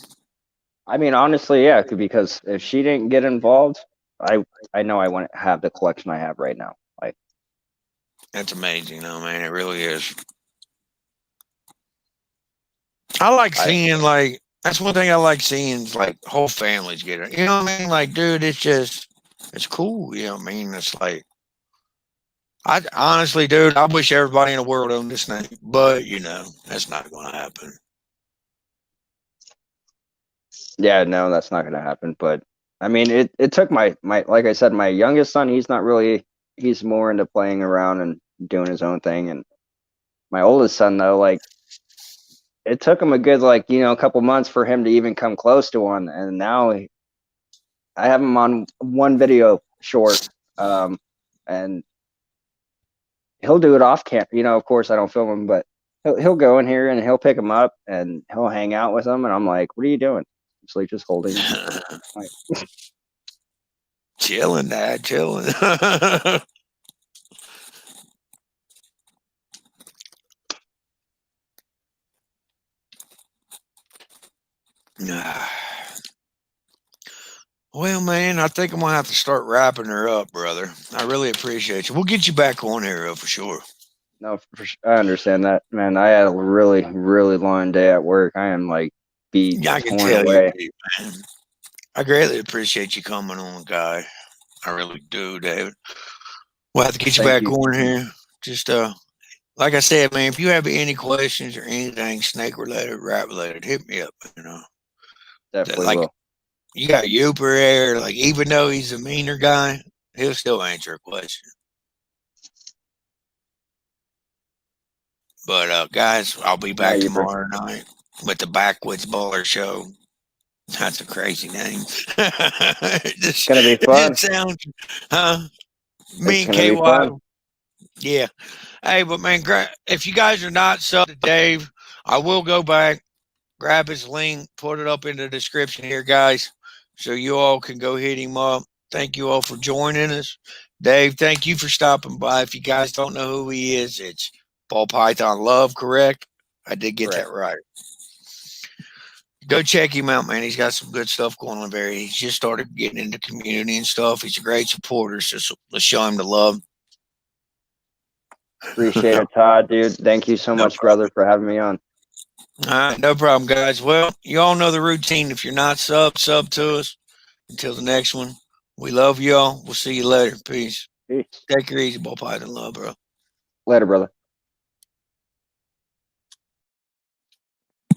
I mean, honestly, yeah, because if she didn't get involved, I know I wouldn't have the collection I have right now. Like, that's amazing, though, man. It really is. I like seeing, like, that's one thing I like seeing is, like, whole families get it. You know what I mean? Like, dude, it's cool. You know what I mean? It's like, I honestly, dude, I wish everybody in the world owned this snake, but, that's not going to happen. Yeah, no, that's not going to happen. But I mean, it took my, like I said, my youngest son, he's more into playing around and doing his own thing. And my oldest son, though, like, it took him a good, a couple months for him to even come close to one. And now I have him on one video short And he'll do it off camp. Of course I don't film him, but he'll go in here and he'll pick him up and he'll hang out with him. And I'm like, what are you doing? He's like, just holding him. Chilling, Dad, chilling. Well, man, I think I'm gonna have to start wrapping her up, brother. I really appreciate you. We'll get you back on here for sure. No, I understand that, man. I had a really, really long day at work. I am like beat, Yeah, I can torn tell away. you, man. I greatly appreciate you coming on, guy. I really do, David. We'll have to get you Thank back you. on here. Just like I said, man, if you have any questions or anything snake related, rat related, hit me up. Definitely Like will. you got Youper there. Like even though he's a meaner guy, he'll still answer a question. But guys, I'll be back Yeah, Youper. tomorrow night with the Backwoods Baller Show. That's a crazy name. It's gonna be fun. It sounds, huh? Me It's and gonna be KY. fun. Yeah. Hey, but man, if you guys are not subbed to Dave, I will go back, grab his link, put it up in the description here, guys, so you all can go hit him up. Thank you all for joining us. Dave, thank you for stopping by. If you guys don't know who he is, it's Ball Python Love, correct? I did get that right. Go check him out, man. He's got some good stuff going on there. He's just started getting into community and stuff. He's a great supporter, so let's show him the love. Appreciate it, Todd, dude. Thank you so much, brother, for having me on. All right, no problem, guys. Well, you all know the routine. If you're not sub to us. Until the next one, we love y'all. We'll see you later. Peace. Peace. Take her easy, Ball Python Love, bro. Later, brother.